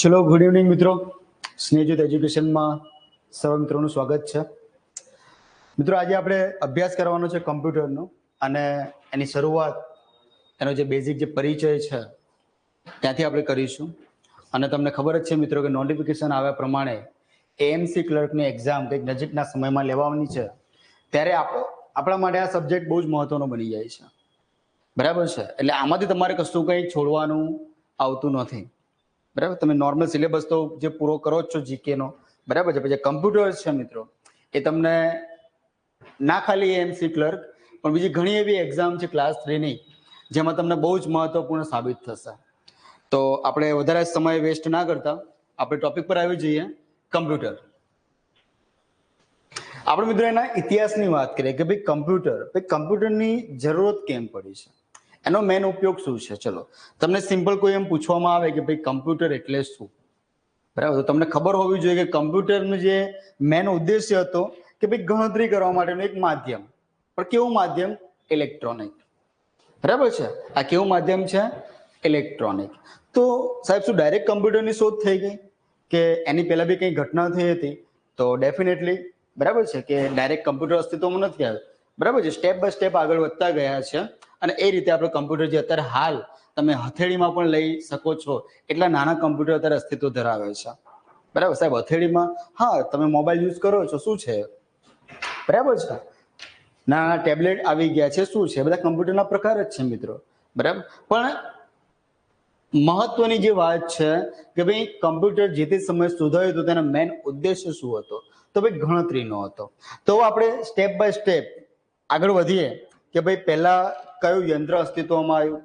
ચલો good evening મિત્રો, સ્નેહજ્યોત એજ્યુકેશનમાં સર્વ મિત્રોનું સ્વાગત છે. મિત્રો આજે આપણે અભ્યાસ કરવાનો છે કમ્પ્યુટરનો અને એની શરૂઆત એનો જે બેઝિક જે પરિચય છે ત્યાંથી આપણે કરીશું. અને તમને ખબર જ છે મિત્રો કે નોટિફિકેશન આવ્યા પ્રમાણે એએમસી ક્લર્કની એક્ઝામ કંઈક નજીકના સમયમાં લેવાની છે, ત્યારે આપણા માટે આ સબ્જેક્ટ બહુ જ મહત્વનો બની જાય છે. બરાબર છે, એટલે આમાંથી તમારે કશું કંઈ છોડવાનું આવતું નથી. બરાબર, તમે નોર્મલ સિલેબસ તો જે પૂરો કરો જ છો જીકેનો, બરાબર છે. પછી કમ્પ્યુટર છે મિત્રો, એ તમને ના ખાલી એએમસી ક્લર્ક પણ બીજી ઘણી એવી એક્ઝામ છે ક્લાસ 3ની જેમાં તમને બહુ જ મહત્વપૂર્ણ સાબિત થશે. તો આપણે વધારે સમય વેસ્ટ ના કરતા આપણે ટોપિક પર આવી જઈએ. કમ્પ્યુટર. આપણે મિત્રો એના ઇતિહાસની વાત કરીએ કે ભાઈ કમ્પ્યુટરની જરૂરત કેમ પડી છે, એનો મેન ઉપયોગ શું છે. ચલો તમને સિમ્પલ કોઈ એમ પૂછવામાં આવે કે ભાઈ કમ્પ્યુટર એટલે શું, બરાબર, તો તમને ખબર હોવી જોઈએ કે કમ્પ્યુટરનો જે મેન ઉદ્દેશ્ય હતો કે ભાઈ ગણતરી કરવા માટેનું એક માધ્યમ. પણ કેવું માધ્યમ? ઇલેક્ટ્રોનિક. બરાબર છે, આ કેવું માધ્યમ છે? ઇલેક્ટ્રોનિક. તો સાહેબ શું ડાયરેક્ટ કમ્પ્યુટરની શોધ થઈ ગઈ કે એની પહેલા બી કંઈ ઘટના થઈ હતી? તો ડેફિનેટલી બરાબર છે કે ડાયરેક્ટ કમ્પ્યુટર અસ્તિત્વમાં નથી આવ્યું. બરાબર છે, સ્ટેપ બાય સ્ટેપ આગળ વધતા ગયા છે અને એ રીતે આપણે કમ્પ્યુટર જે અત્યારે હાલ તમે હથેળીમાં પણ લઈ શકો છો એટલા નાના કમ્પ્યુટર અત્યારે અસ્તિત્વ ધરાવે છે. બરાબર સાહેબ, હથેળીમાં, હા તમે મોબાઈલ યુઝ કરો છો, શું છે? બરાબર છે, ના ટેબ્લેટ આવી ગયા છે, શું છે? બધા કમ્પ્યુટરના પ્રકાર જ છે મિત્રો. બરાબર, પણ મહત્વની જે વાત છે કે ભાઈ કમ્પ્યુટર જે તે સમયે શોધાયું હતું તેનો મેન ઉદ્દેશ્ય શું હતો? તો ભાઈ ગણતરીનો હતો. તો આપણે સ્ટેપ બાય સ્ટેપ આગળ વધીએ કે ભાઈ પહેલા કયું યંત્ર અસ્તિત્વમાં આવ્યું,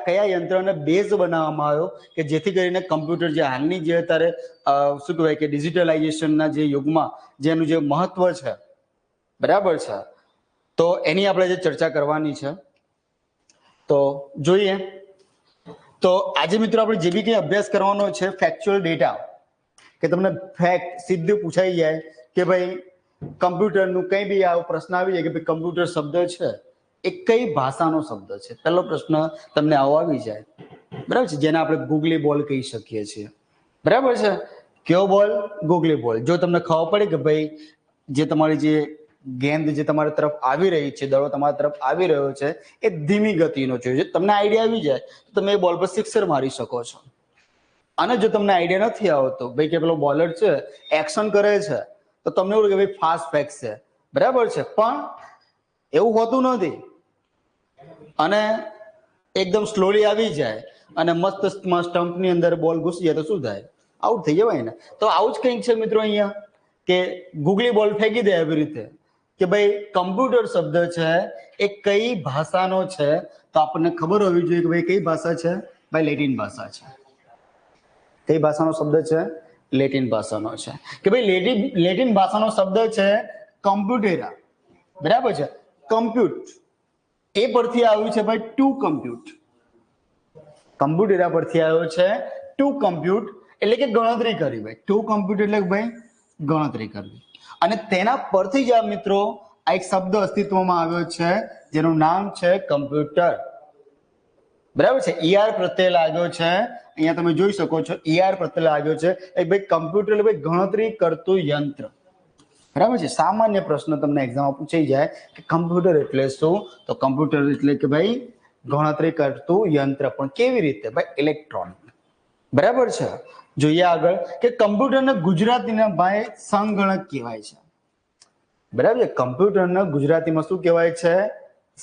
કયા યંત્રને બેઝ બનાવવામાં આવ્યો કે જેથી કરીને કમ્પ્યુટર જે હાલની જે અત્યારે શું કહેવાય કે ડિજિટલાઇઝેશનના જે યુગમાં જેનું જે મહત્વ છે, બરાબર છે, તો એની આપણે જે ચર્ચા કરવાની છે. તો જોઈએ તો આજે મિત્રો આપણે જે બી કંઈ અભ્યાસ કરવાનો છે ફેક્ચ્યુઅલ ડેટા, કે તમને ફેક્ટ સીધું પૂછાઈ જાય કે ભાઈ કમ્પ્યુટરનું કંઈ બી આવો પ્રશ્ન આવી જાય કે ભાઈ કમ્પ્યુટર શબ્દ છે એ કઈ ભાષાનો શબ્દ છે, પહેલો પ્રશ્ન તમને આવો આવી જાય. બરાબર છે, જેને આપણે ગૂગલી બોલ કહી શકીએ છીએ. બરાબર છે, કયો બોલ? ગૂગલી બોલ. જો તમને ખબર પડે કે ભાઈ જે તમારી જે ગેંદ જે તમારી તરફ આવી રહી છે, દડો તમારી તરફ આવી રહ્યો છે, એ ધીમી ગતિનો છે, જો તમને આઈડિયા આવી જાય તો તમે એ બોલ પર સિક્સર મારી શકો છો. અને જો તમને આઈડિયા નથી આવતો ભાઈ કે પેલો બોલર છે એક્શન કરે છે તો તમને એવું કે ભાઈ ફાસ્ટ ફેંકશે. બરાબર છે, પણ એવું હોતું નથી. અને એકદમ સ્લોલી આવી જાય અને મસ્ત સ્ટમ્પની અંદર બોલ ઘૂસી જાય તો શું થાય? આઉટ થઈ જવાય ને. તો આવું જ કંઈક છે મિત્રો અહીંયા કે ગૂગલી બોલ ફેંકી દે એવી રીતે કે ભાઈ કમ્પ્યુટર શબ્દ છે એ કઈ ભાષાનો છે, તો આપણને ખબર હોવી જોઈએ કે ભાઈ કઈ ભાષા છે? ભાઈ લેટિન ભાષા છે. કઈ ભાષાનો શબ્દ છે? લેટિન ભાષાનો છે. કે ભાઈ લેટિન ભાષાનો શબ્દ છે કમ્પ્યુટેરા. બરાબર છે, કમ્પ્યુટ એ પરથી આવ્યું છે ભાઈ ટુ કમ્પ્યુટ. કમ્પ્યુટેરા પરથી આવ્યો છે ટુ કમ્પ્યુટ એટલે કે ગણતરી કરવી. ભાઈ ટુ કમ્પ્યુટ એટલે ભાઈ ગણતરી કરવી. અને તેના પરથી જ આ મિત્રો આ એક શબ્દ અસ્તિત્વમાં આવ્યો છે જેનું નામ છે કમ્પ્યુટર. બરાબર છે, ઈઆર પ્રત્યે લાગ્યો છે, અહીંયા તમે જોઈ શકો છો ઈઆર પ્રત્યે લાગ્યો છે. એ ભાઈ કમ્પ્યુટર એટલે ભાઈ ગણતરી કરતું યંત્ર. બરાબર છે, સામાન્ય પ્રશ્ન તમને એક્ઝામમાં પૂછાઈ જાય કે કમ્પ્યુટર એટલે શું? તો કમ્પ્યુટર એટલે કે ભાઈ ગણતરી કરતું યંત્ર. પણ કેવી રીતે? ભાઈ ઇલેક્ટ્રોનિક. બરાબર છે, જોઈએ આગળ કે કમ્પ્યુટરને ગુજરાતીના ભાઈ સંગણક કહેવાય છે. બરાબર છે, કમ્પ્યુટરને ગુજરાતીમાં શું કહેવાય છે?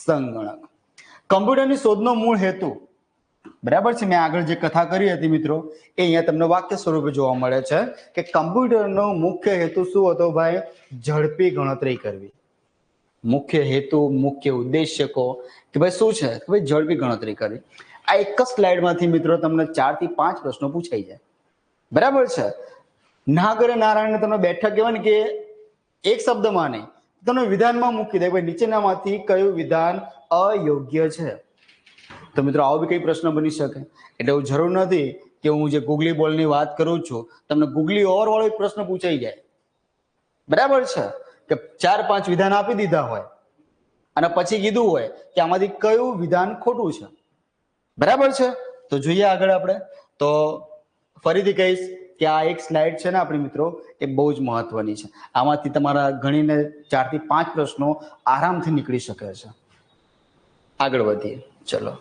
સંગણક. કમ્પ્યુટરની શોધનો મૂળ હેતુ, બરાબર છે, મેં આગળ જે કથા કરી હતી મિત્રો એ અહીંયા તમને વાક્ય સ્વરૂપે જોવા મળે છે કે કમ્પ્યુટરનો મુખ્ય હેતુ શું હતો? ભાઈ ઝડપી ગણતરી કરવી. મુખ્ય હેતુ, મુખ્ય ઉદ્દેશ્ય કહો કે ભાઈ શું છે? કે ભાઈ ઝડપી ગણતરી કરવી. આ એક જ સ્લાઇડમાંથી મિત્રો તમને 4 થી 5 પ્રશ્નો પૂછાઈ જાય. બરાબર છે, નાગરે નારાયણને તમે બેઠક કહેવાય ને કે એક શબ્દમાં નહીં, તમે વિધાનમાં મૂકી દે ભાઈ નીચેનામાંથી કયું વિધાન અયોગ્ય છે. તો મિત્રો આવો બી કઈ પ્રશ્ન બની શકે. એટલે એવું જરૂર નથી કે હું જે ગૂગલી બોલની વાત કરું છું તમને ગૂગલી ઓવરવાળો એક પ્રશ્ન પૂછાઈ જાય. બરાબર છે, કે 4-5 વિધાન આપી દીધા હોય અને પછી કીધું હોય કે આમાંથી કયું વિધાન ખોટું છે. બરાબર છે, તો જોઈએ આગળ આપણે. તો ફરીથી કહીશ કે આ એક સ્લાઇડ છે ને આપણી મિત્રો એ બહુ જ મહત્વની છે. આમાંથી તમારા ગણીને 4 થી 5 પ્રશ્નો આરામથી નીકળી શકે છે. આગળ વધીએ. ચલો,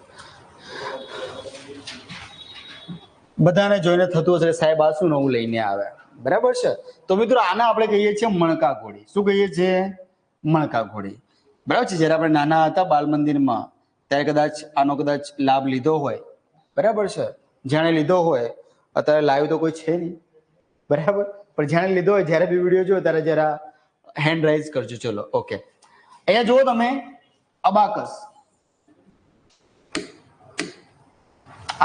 બધાને જોઈને થતું હશે સાહેબ આ શું નવું લઈને આવ્યા, બરાબર છે? તો મિત્રો આને આપણે કહીએ છીએ મણકા ઘોડી. શું કહીએ છીએ? મણકા ઘોડી. બરાબર છે. જયારે આપણે નાના હતા બાલ મંદિરમાં ત્યારે કદાચ આનો લાભ લીધો હોય, બરાબર છે? જાણે લીધો હોય, અત્યારે લાઈવ તો કોઈ છે નહીં, બરાબર, પણ જાણે લીધો હોય જ્યારે બી વિડીયો જોયો ત્યારે જરા હેન્ડ રાઇઝ કરજો. ચલો, ઓકે. અહીંયા જુઓ તમે, અબાકસ.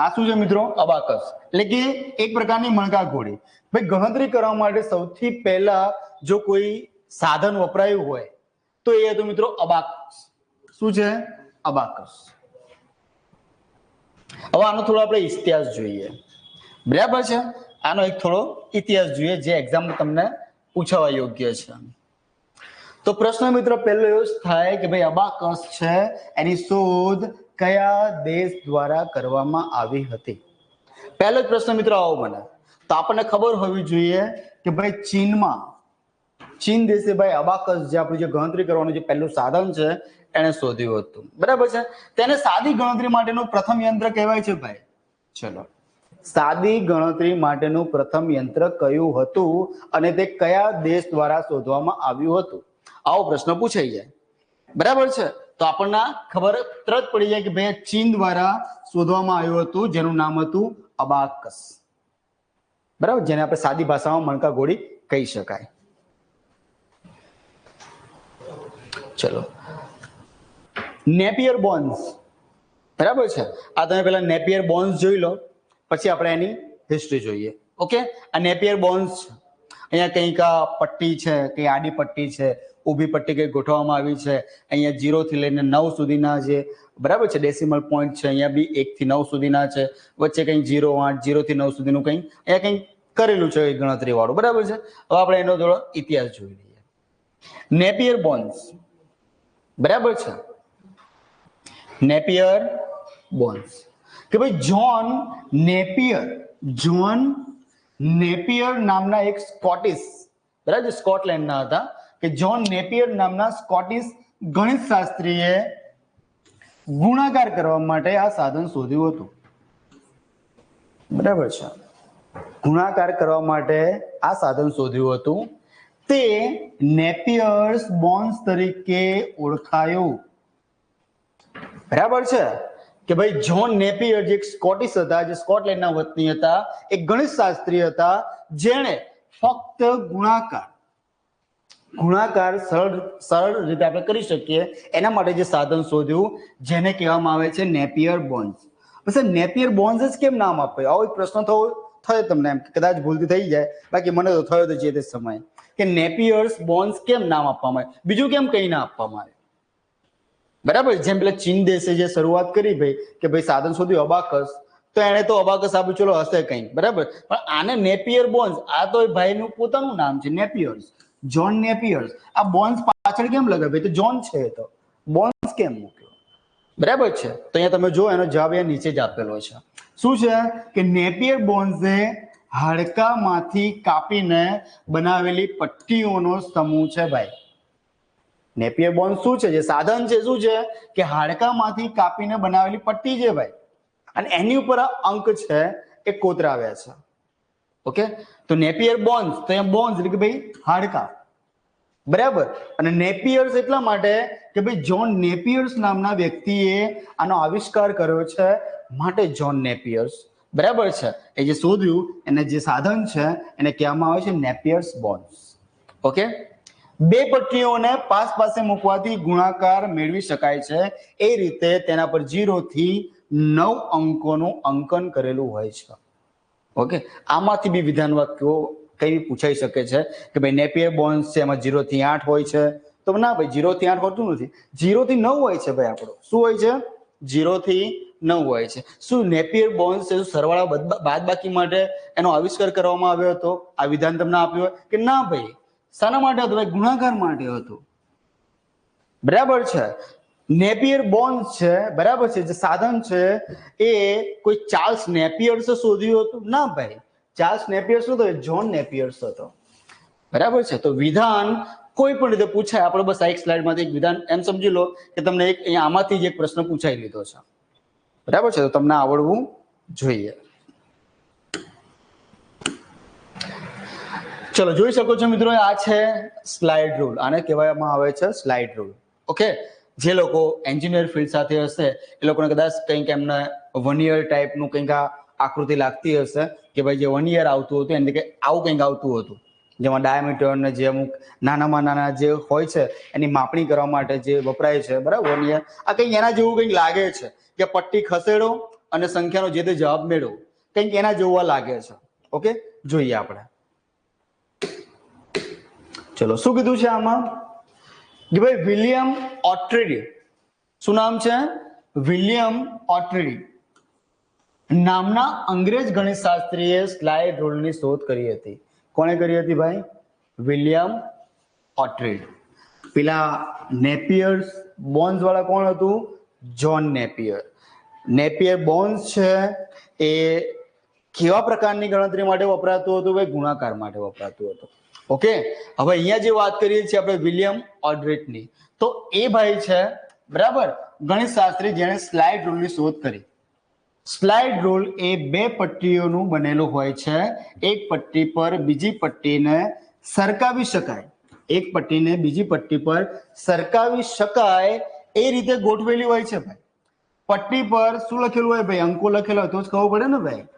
આ શું છે મિત્રો? અબાકસ એટલે કે એક પ્રકારની મણકા ઘોડી. ભાઈ ગણતરી કરવા માટે સૌથી પહેલા જો કોઈ સાધન વપરાયું હોય તો એ હતું મિત્રો અબાકસ. શું છે? અબાકસ. હવે આનો થોડો આપણે ઇતિહાસ જોઈએ, બરાબર છે? આનો એક થોડો ઇતિહાસ જોઈએ જે એક્ઝામ તમને પૂછવા યોગ્ય છે. તો પ્રશ્ન મિત્રો પહેલો એવો જ થાય કે ભાઈ અબાકસ છે એની શોધ કયા દેશ દ્વારા કરવામાં આવી હતી? પહેલો જ પ્રશ્ન મિત્રો આવો બને તો આપણને ખબર હોવી જોઈએ કે ભાઈ ચીન દેશે ભાઈ અબાકસ જે આપણું જે ગણતરી કરવાનું જે પહેલું સાધન છે એને શોધ્યું હતું, બરાબર છે? તેને સાદી ગણતરી માટેનું પ્રથમ યંત્ર કહેવાય છે ભાઈ. ચલો, સાદી ગણતરી માટેનું પ્રથમ યંત્ર કયું હતું અને તે કયા દેશ દ્વારા શોધવામાં આવ્યું હતું? આવો પ્રશ્ન પૂછાઈ જાય, બરાબર છે? તો આપણને ખબર તરત પડી જાય કે ભાઈ ચીન દ્વારા શોધવામાં આવ્યું હતું જેનું નામ હતું અબાકસ, બરાબર, જેને આપણે સાદી ભાષામાં મણકા ઘોડી કહી શકાય. ચલો, નેપિયર બોન્સ, બરાબર છે? આ તમે પેલા નેપિયર બોન્સ જોઈ લો, પછી આપણે એની હિસ્ટ્રી જોઈએ. ઓકે, આ નેપિયર બોન્સ અહીંયા કંઈક પટ્ટી છે, કઈ આડી પટ્ટી છે, ઊભી પટ્ટી કઈ ગોઠવવામાં આવી છે. અહીંયા 0 થી લઈને 9 સુધીના જે, બરાબર છે, ડેસિમલ પોઈન્ટ છે. અહીંયા બી 1 થી 9 સુધીના છે. વચ્ચે કંઈક 0, 8, 0 થી 9 સુધીનું કંઈક અહીંયા કંઈક કરેલું છે ગણતરી વાળું, બરાબર છે? હવે આપણે એનો થોડો ઇતિહાસ જોઈ લઈએ. નેપિયર બોન્સ, બરાબર છે? નેપિયર બોન્સ કે ભાઈ જ્હોન નેપિયર નામના એક સ્કોટિશ, બરાબર, સ્કોટલેન્ડના હતા, કે જ્હોન નેપિયર નામના સ્કોટિશ ગણિત શાસ્ત્રીએ ગુણાકાર કરવા માટે આ સાધન શોધ્યું હતું, બરાબર છે? ગુણાકાર કરવા માટે આ સાધન શોધ્યું હતું. તે નેપિયર્સ બોન્સ તરીકે ઓળખાયું, બરાબર છે? કે ભાઈ જ્હોન નેપિયર જે સ્કોટિશ હતા, જે સ્કોટલેન્ડના વતની હતા, એક ગણિત શાસ્ત્રી હતા જેણે ફક્ત ગુણાકાર સરળ રીતે આપણે કરી શકીએ એના માટે જે સાધન શોધ્યું જેને કહેવામાં આવે છે નેપિયર બોન્સ. પછી નેપિયર બોન્સ જ કેમ નામ આપ્યું? આવો એક પ્રશ્ન થયો તમને, એમ કદાચ ભૂલથી થઈ જાય, બાકી મને તો થયો હતો જે તે સમયે, કે નેપિયર્સ બોન્સ કેમ નામ આપવામાં આવે, બીજું કેમ કઈ ના આપવામાં આવે, બરાબર? જેમ પેલા ચીન દેશે જે શરૂઆત કરી ભાઈ કે ભાઈ સાધન શોધ્યું અબાકસ, તો એને તો અબાકસ આપ્યું, ચલો હશે કંઈક, બરાબર, પણ આને નેપિયર બોન્સ, આ તો ભાઈનું પોતાનું નામ છે નેપિયર્સ, જ્હોન નેપિયર્સ. આ બોન્સ પાછળ કેમ લગાવે ભાઈ? તો જ્હોન છે, તો બોન્સ કેમ મૂક્યો, બરાબર છે? તો અહીંયા તમે જો એનો જવાબ અહીંયા નીચે જ આપેલો છે. શું છે? કે નેપિયર બોન્સે હાડકામાંથી કાપીને બનાવેલી પટ્ટીઓનો સમૂહ છે ભાઈ. નેપિયર બોન્સ શું છે? જે સાધન છે, શું છે? કે હાડકામાંથી કાપીને બનાવેલી પટ્ટી છે ભાઈ, અને એની ઉપર આ અંક છે એ કોતરાવ્યા છે. ઓકે, તો નેપિયર બોન્સ, તો અહીંયા બોન્સ એટલે કે ભાઈ હાડકા, બરાબર? અને નેપિયર્સ એટલા માટે કે ભાઈ જ્હોન નેપિયર્સ નામના વ્યક્તિએ આનો આવિષ્કાર કર્યો છે, માટે જ્હોન નેપિયર્સ, બરાબર છે? એ જે શોધ્યું એને જે સાધન છે એને કહેવામાં આવે છે નેપિયર્સ બોન્સ. ઓકે, બે પટ્ટીઓને પાસે મૂકવાથી ગુણાકાર મેળવી શકાય છે. એ રીતે તેના પર 0 થી 9 અંકોનું અંકન કરેલું હોય છે. ઓકે, આમાંથી બી વિધાન વાક્યો કઈ પૂછાઈ શકે છે કે ભાઈ નેપિયર બોન્સ છે એમાં 0 થી 8 હોય છે, તો ના ભાઈ 0 થી 8 હોતું નથી, 0 થી 9 હોય છે ભાઈ. આપણો શું હોય છે? 0 થી 9 હોય છે. શું નેપિયર બોન્સ છે સરવાળા બાદબાકી માટે એનો આવિષ્કાર કરવામાં આવ્યો હતો? આ વિધાન તમને આપ્યું હોય કે ના ભાઈ? શાના માટે હતું ભાઈ? ગુણાકાર માટે હતું, બરાબર છે? નેપિયર બોન્સ છે, બરાબર છે, જે સાધન છે એ કોઈ ચાર્લ્સ નેપિયર્સે શોધ્યું હતું? ના ભાઈ, ચાર્લ્સ નેપિયર્સ હતો એ જ્હોન નેપિયર્સ હતો. બરાબર છે. તો વિધાન કોઈ પણ રીતે પૂછાય. આપણે બસ આ એક સ્લાઇડમાંથી એક વિધાન એમ સમજી લો કે તમને એક અહીંયા આમાંથી જ એક પ્રશ્ન પૂછાઈ લીધો છે. બરાબર છે. તો તમને આવડવું જોઈએ. ચલો જોઈ શકો છો મિત્રો, આ છે સ્લાઇડ રૂલ. આને કહેવામાં આવે છે સ્લાઇડ રૂલ. ઓકે, જે લોકો એન્જિનિયર ફિલ્ડ સાથે હશે એ લોકોને કદાચ કંઈક એમને 1 યર ટાઈપનું કંઈક આકૃતિ લાગતી હશે કે ભાઈ જે 1 યર આવતું હતું એને કંઈક આવું કંઈક આવતું હતું, જેમાં ડાયામીટર ને જે અમુક નાનામાં નાના જે હોય છે એની માપણી કરવા માટે જે વપરાય છે. બરાબર, 1 યર આ કંઈક એના જેવું કંઈક લાગે છે કે પટ્ટી ખસેડો અને સંખ્યાનો જે તે જવાબ મેળવો, કંઈક એના જેવું લાગે છે. ઓકે, જોઈએ આપણે. ચલો શું કીધું છે આમાં કે ભાઈ વિલિયમ ઓટ્રેડી, શું નામ છે? વિલિયમ ઓટ્રેડી નામના અંગ્રેજ ગણિતશાસ્ત્રીએ સ્લાઇડ રૂલની શોધ કરી હતી. કોણે કરી હતી ભાઈ? વિલિયમ ઓટ્રેડ. પેલા નેપિયર્સ બોન્સ વાળા કોણ હતું? John Napier. નેપિયર બોન્સ છે એ કેવા પ્રકારની ગણતરી માટે વપરાતું હતું? ભાઈ ગુણાકાર માટે વપરાતું હતું. ઓકે, હવે અહીંયા જે વાત કરીએ છીએ આપણે વિલિયમ ઓટ્રેડની, તો એ ભાઈ છે બરાબર ગણિતશાસ્ત્રી જેણે સ્લાઇડ રૂલની શોધ કરી. સ્લાઇડ રૂલ એ 2 પટ્ટીઓનું બનેલું હોય છે. એક પટ્ટી પર બીજી પટ્ટીને સરકાવી શકાય, એક પટ્ટીને બીજી પટ્ટી પર સરકાવી શકાય એ રીતે ગોઠવેલી હોય છે ભાઈ. પટ્ટી પર શું લખેલું હોય ભાઈ? અંકો લખેલા હોય તો જ ખબર પડે ને ભાઈ.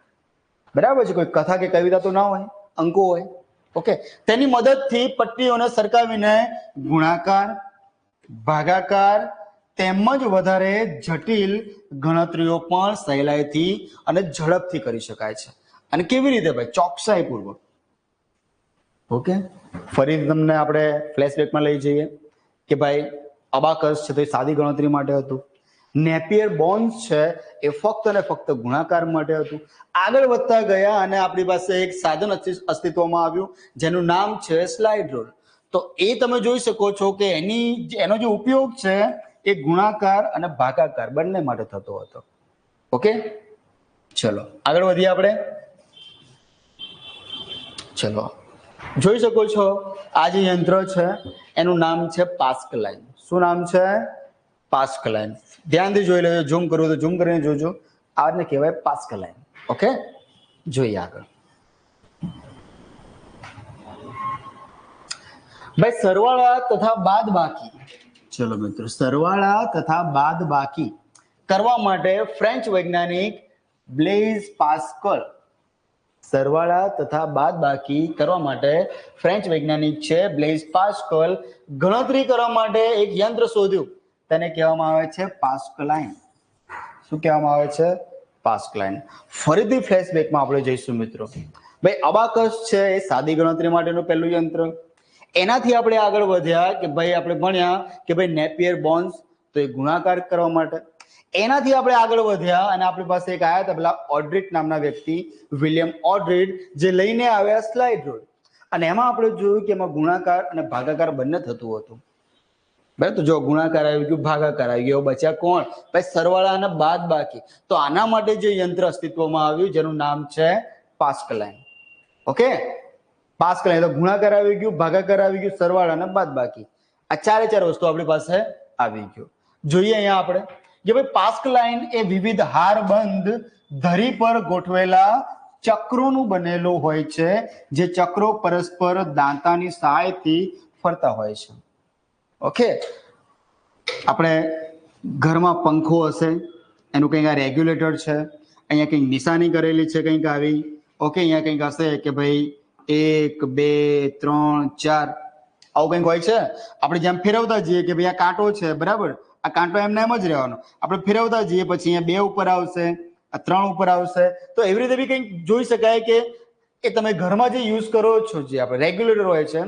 બરાબર છે, કોઈ કથા કે કવિતા તો ના હોય, અંકો હોય. ઓકે, તેની મદદથી પટ્ટીઓને સરકાવીને ગુણાકાર, ભાગાકાર તેમજ વધારે જટિલ ગણતરીઓ પણ સહેલાઈથી અને ઝડપથી કરી શકાય છે. અને કેવી રીતે ભાઈ? ચોકસાઈ પૂર્વક. ઓકે, ફરી તમને આપણે ફ્લેશબેકમાં લઈ જઈએ કે ભાઈ અબાકસ છે તો એ સાદી ગણતરી માટે હતું. નેપિયર બોન્સ છે એ ફક્ત અને ફક્ત ગુણાકાર માટે હતું. આગળ વધતા ગયા અને આપણી પાસે એક સાધન અસ્તિત્વમાં આવ્યું જેનું નામ છે સ્લાઇડ રૂલ. તો એ તમે જોઈ શકો છો કે એનો જે ઉપયોગ છે એ ગુણાકાર અને ભાગાકાર બંને માટે થતો હતો. ઓકે, ચલો આગળ વધીએ આપણે. ચલો જોઈ શકો છો આ જે યંત્ર છે એનું નામ છે પાસ્કલાઇન. શું નામ છે? પાસ્કલાઇન. ધ્યાનથી જોઈ લેજો, ઝૂમ કરવું તો ઝૂમ કરીને જોજો. આને કહેવાય પાસ્કલાઇન. ઓકે, જોઈએ આગળ. ભાઈ સરવાળા તથા બાદબાકી. ચલો મિત્રો, સરવાળા તથા બાદબાકી કરવા માટે ફ્રેન્ચ વૈજ્ઞાનિક બ્લેઝ પાસ્કલ, સરવાળા તથા બાદબાકી કરવા માટે ફ્રેન્ચ વૈજ્ઞાનિક છે બ્લેઝ પાસ્કલ ગણતરી કરવા માટે એક યંત્ર શોધ્યું. તેને કહેવામાં આવે છે પાસ્કલાઇન. શું કહેવામાં આવે છે? પાસ્કલાઇન. ફરીથી ફ્લેશબેકમાં આપણે જઈશું મિત્રો. ભાઈ અબાકસ છે એ સાદી ગણતરી માટેનું પહેલું યંત્ર. એનાથી આપણે આગળ વધ્યા કે ભાઈ આપણે ભણ્યા કે ભાઈ નેપિયર બોન્સ, તો એ ગુણાકાર કરવા માટે. એનાથી આપણે આગળ વધ્યા અને આપણી પાસે એક આયા હતા પેલા ઓડ્રિટ નામના વ્યક્તિ, વિલિયમ ઓડ્રિટ, જે લઈને આવ્યા સ્લાઇડ રૂલ. અને એમાં આપણે જોયું કે એમાં ગુણાકાર અને ભાગાકાર બંને થતું હતું. બરાબર, તો જો ગુણાકાર આવી ગયું, ભાગાકાર આવી ગયો, બચ્યા કોણ? ભાઈ સરવાળા અને બાદબાકી. તો આના માટે જે યંત્ર અસ્તિત્વમાં આવ્યું જેનું નામ છે પાસ્કલાઇન. ઓકે, પાસ્કલાઇન. તો ગુણાકાર આવી ગયું, ભાગાકાર આવી ગયું, સરવાળા અને બાદબાકી, આ ચારે ચાર વસ્તુ આપણી પાસે આવી ગયું. જોઈએ અહીંયા આપણે કે ભાઈ પાસ્કલાઇન એ વિવિધ હારબંધ ધરી પર ગોઠવેલા ચક્રોનું બનેલું હોય છે, જે ચક્રો પરસ્પર દાંતાની સહાયથી ફરતા હોય છે. ઓકે, આપણે ઘરમાં પંખો હશે, એનું કંઈક આ રેગ્યુલેટર છે, અહીંયા કંઈક નિશાની કરેલી છે કંઈક આવી. ઓકે, અહીંયા કંઈક હશે કે ભાઈ 1 2 3 4 આવું કંઈક હોય છે. આપણે જેમ ફેરવતા જઈએ કે ભાઈ આ કાંટો છે, બરાબર, આ કાંટો એમને એમ જ રહેવાનો. આપણે ફેરવતા જઈએ પછી અહીંયા 2 ઉપર આવશે, આ 3 ઉપર આવશે. તો એવી રીતે બી કંઈક જોઈ શકાય કે એ તમે ઘરમાં જે યુઝ કરો છો, જે આપણે રેગ્યુલેટર હોય છે,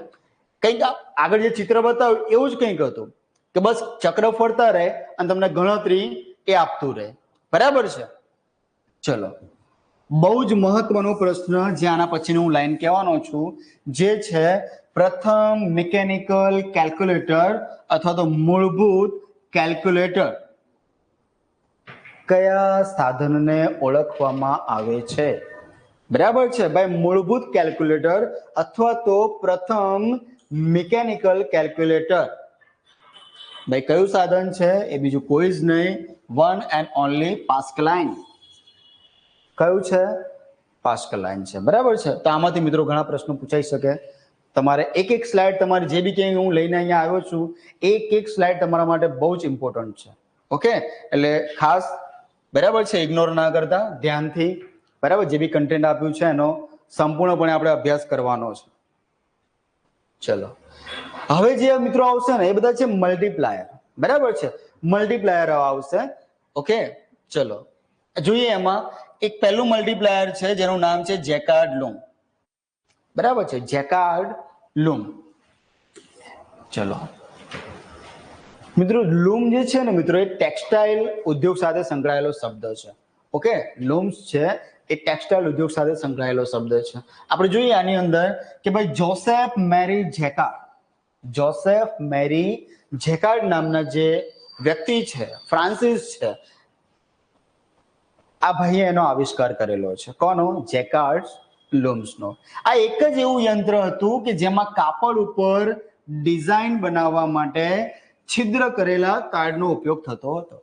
કંઈક આગળ જે ચિત્ર બતાવ્યું એવું જ કંઈક હતું કે બસ ચક્ર ફરતા રહે અને તમને ગણતરી એ આપતું રહે. બરાબર છે. ચલો, બહુ જ મહત્વનો પ્રશ્ન જે આના પછી હું લાઈન કહેવાનો છું, જે છે પ્રથમ મિકેનિકલ કેલ્ક્યુલેટર અથવા તો મૂળભૂત કેલ્ક્યુલેટર કયા સાધનને ઓળખવામાં આવે છે? બરાબર છે ભાઈ, મૂળભૂત કેલ્ક્યુલેટર અથવા તો પ્રથમ મિકેનિકલ કેલ્ક્યુલેટર. ભાઈ કયું સાધન છે? એ બીજું કોઈ જ નહીં, વન એન્ડ ઓનલી પાસ્કલાઇન. કયું છે? પાસ્કલાઇન છે. બરાબર છે. તો આમાંથી મિત્રો ઘણા પ્રશ્નો પૂછાઈ શકે. તમારે એક એક સ્લાઇડ, તમારી જે બી કંઈ હું લઈને અહીંયા આવ્યો છું, એક એક સ્લાઇડ તમારા માટે બહુ જ ઇમ્પોર્ટન્ટ છે. ઓકે, એટલે ખાસ બરાબર છે, ઇગ્નોર ના કરતા, ધ્યાનથી બરાબર જે બી કન્ટેન્ટ આપ્યું છે એનો સંપૂર્ણપણે આપણે અભ્યાસ કરવાનો છે. ચલો, હવે જે મિત્રો આવશે ને એ બધા છે મલ્ટીપ્લાયર. બરાબર છે, મલ્ટીપ્લાયર આવશે. ઓકે, ચલો જોઈએ. એમાં એક પહેલું મલ્ટીપ્લાયર છે જેનું નામ છે જેકાર્ડ લૂમ. બરાબર છે, જેકાર્ડ લૂમ. ચલો મિત્રો, લૂમ જે છે ને મિત્રો, એ ટેક્સટાઇલ ઉદ્યોગ સાથે સંકળાયેલો શબ્દ છે. ઓકે, લૂમ્સ છે એ ટેક્સટાઇલ ઉદ્યોગ સાથે સંકળાયેલો શબ્દ છે. આપણે જોઈએ આની અંદર કે ભાઈ જોસેફ મેરી જેકાર્ડ, જોસેફ મેરી જેકાર્ડ નામના જે વ્યક્તિ છે, ફ્રાન્સિસ છે, આ ભાઈએ એનો આવિષ્કાર કરેલો છે. કોનો? જેકાર્ડ લૂમ્સનો. આ એક જ એવું યંત્ર હતું કે જેમાં કાપડ ઉપર ડિઝાઇન બનાવવા માટે છિદ્ર કરેલા કાર્ડનો ઉપયોગ થતો હતો.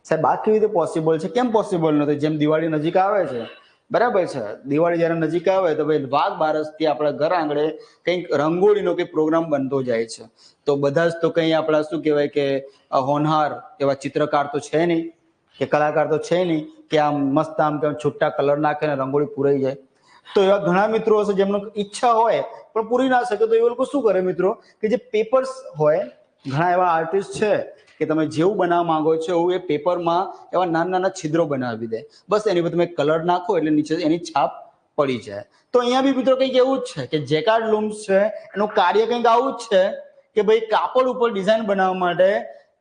સાહેબ આ કેવી રીતે પોસિબલ છે? કેમ પોસિબલ નથી? જેમ દિવાળી નજીક આવે છે, બરાબર છે, દિવાળી જયારે નજીક આવે તો ભાઈ વાઘ બારસથી આપણા ઘર આંગણે કંઈક રંગોળીનો કંઈક પ્રોગ્રામ બનતો જાય છે. તો બધા જ તો કંઈ આપણા શું કહેવાય કે હોનહાર એવા ચિત્રકાર તો છે નહીં, કે કલાકાર તો છે નહીં કે આમ મસ્ત આમ કે છૂટા કલર નાખે ને રંગોળી પૂરાઈ જાય. તો એવા ઘણા મિત્રો હશે જેમનો ઈચ્છા હોય પણ પૂરી ના શકે, તો એ લોકો શું કરે મિત્રો કે જે પેપર્સ હોય, ઘણા એવા આર્ટિસ્ટ છે કે તમે જેવું બનાવવા માંગો છો એવું એ પેપરમાં એવા નાના નાના છિદ્રો બનાવી દે. બસ એની પર તમે કલર નાખો એટલે નીચે એની છાપ પડી જાય. તો અહીંયા બી મિત્રો કંઈક એવું જ છે કે જેકાર્ડ લૂમ્સ છે એનું કાર્ય કંઈક આવું જ છે કે ભાઈ કાપડ ઉપર ડિઝાઇન બનાવવા માટે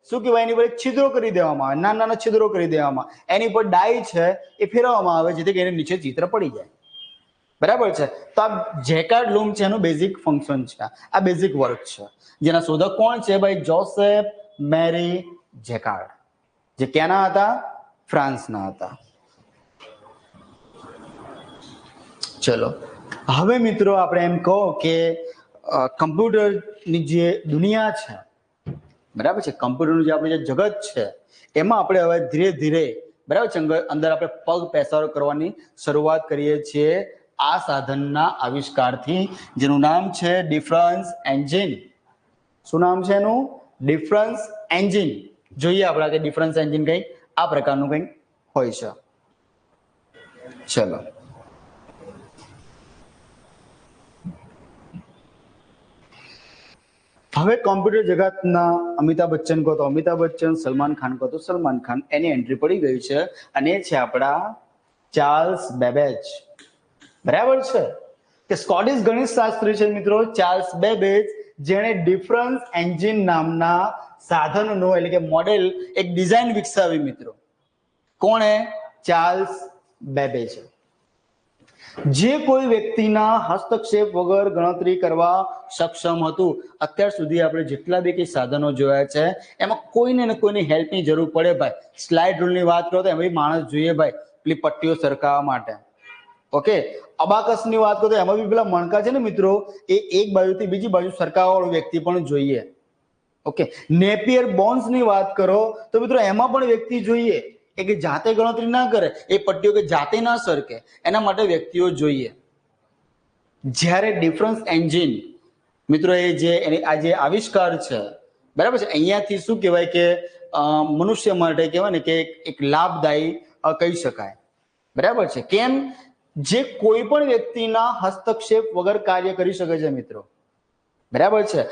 શું કહેવાય, એની પર છિદ્રો કરી દેવામાં આવે, નાના નાના છિદ્રો કરી દેવામાં, એની પર ડાય છે એ ફેરવવામાં આવે જેથી કરીને નીચે ચિત્ર પડી જાય. બરાબર છે. તો આ જેકાર્ડ લૂમ છે એનું બેઝિક ફંક્શન છે, આ બેઝિક વર્ક છે. જેના શોધક કોણ છે? ભાઈ જોસેફ મેરી જેકાર્ડ, જે ક્યાંના હતા? ફ્રાન્સના હતા. ચલો હવે મિત્રો આપણે એમ કહો કે કમ્પ્યુટરની જે દુનિયા છે, બરાબર છે, કમ્પ્યુટરનું જે આપણે જે જગત છે એમાં આપણે હવે ધીરે ધીરે બરાબર છે અંદર આપણે પગ પેસારો કરવાની શરૂઆત કરીએ છીએ આ સાધનના આવિષ્કારથી, જેનું નામ છે ડિફરન્સ એન્જિન. શું નામ છે એનું? Difference engine. જોઈએ આપણે કે ડિફરન્સ એન્જિન કંઈક આ પ્રકારનું કંઈક હોય છે. ચલો હવે કોમ્પ્યુટર જગતના અમિતાભ બચ્ચન કહો તો અમિતાભ બચ્ચન, સલમાન ખાન કહો તો સલમાન ખાન, એની એન્ટ્રી પડી ગઈ છે અને એ છે આપણા ચાર્લ્સ બેબેજ. બરાબર છે, કે સ્કોટિશ ગણિત શાસ્ત્રી છે મિત્રો ચાર્લ્સ બેબેજ, જેણે ડિફરન્સ એન્જિન નામના સાધનનો એટલે કે મોડેલ એક ડિઝાઇન વિકસાવી મિત્રો. કોણે? Charles Babbage. જે કોઈ વ્યક્તિના હસ્તક્ષેપ વગર ગણતરી કરવા સક્ષમ હતું. અત્યાર સુધી આપણે જેટલા બી કઈ સાધનો જોયા છે એમાં કોઈને ને કોઈની હેલ્પની જરૂર પડે ભાઈ. સ્લાઇડ રૂલની વાત કરો તો એમાં માણસ જોઈએ ભાઈ પેલી પટ્ટીઓ સરકાવવા માટે. ઓકે, અબાકસની વાત કરો તો એમાં બી પેલા મણકા છે ને મિત્રો, એ એક બાજુથી બીજી બાજુ સરકાવવા વાળો વ્યક્તિ પણ જોઈએ. ઓકે, નેપિયર બોન્ડ્સની વાત કરો તો મિત્રો એમાં પણ વ્યક્તિ જોઈએ કે જાતે ગણતરી ના કરે, એ પટ્ટીઓ કે જાતે ના સરકે, એના માટે વ્યક્તિઓ જોઈએ. જ્યારે ડિફરન્સ એન્જિન મિત્રો એ જે આ જે આવિષ્કાર છે, બરાબર છે, અહીંયાથી શું કહેવાય કે મનુષ્ય માટે કહેવાય ને કે એક લાભદાયી કહી શકાય. બરાબર છે. કેમ? જે કોઈ પણ વ્યક્તિના હસ્તક્ષેપ વગર કાર્ય કરી શકે છે મિત્રો. બરાબર છે.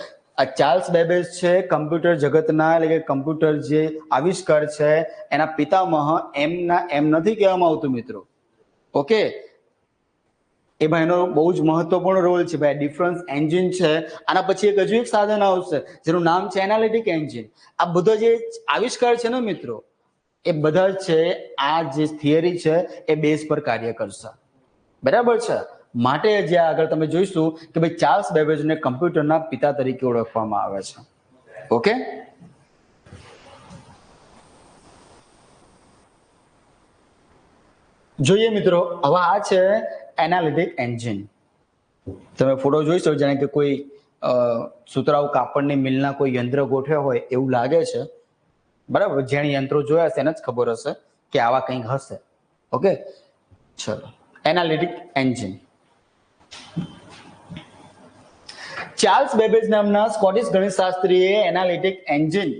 આ ચાર્લ્સ બેબેજ છે કમ્પ્યુટર જગતના એટલે કે કમ્પ્યુટર જે આવિષ્કાર છે એના પિતામહ એમ નથી કહેવામાં આવતું મિત્રો. ઓકે, એ ભાઈનો બહુ જ મહત્વપૂર્ણ રોલ છે ભાઈ. ડિફરન્સ એન્જિન છે, આના પછી એક હજુ એક સાધન આવશે જેનું નામ છે એનાલિટિક એન્જિન. આ બધા જે આવિષ્કાર છે ને મિત્રો, એ બધા છે આ જે થિયરી છે એ બેઝ પર કાર્ય કરશે. બરાબર છે. માટે જે આગળ તમે જોઈશું કે ભાઈ ચાર્લ્સ બેબેજને કમ્પ્યુટરના પિતા તરીકે ઓળખવામાં આવે છે. ઓકે, જોઈએ મિત્રો, હવે આ છે એનાલિટિક એન્જિન. તમે ફોટો જોઈશો જાણે કે કોઈ સુતરાઉ કાપડની મિલના કોઈ યંત્ર ગોઠવ્યા હોય એવું લાગે છે, બરાબર. જેણે યંત્રો જોયા છે એને જ ખબર હશે કે આવા કંઈક હશે. ઓકે, ચલો. Analytic engine. ચાર્લ્સ બેબેજ નામના સ્કોટિશ ગણિતશાસ્ત્રીએ એનાલિટિક એન્જિન,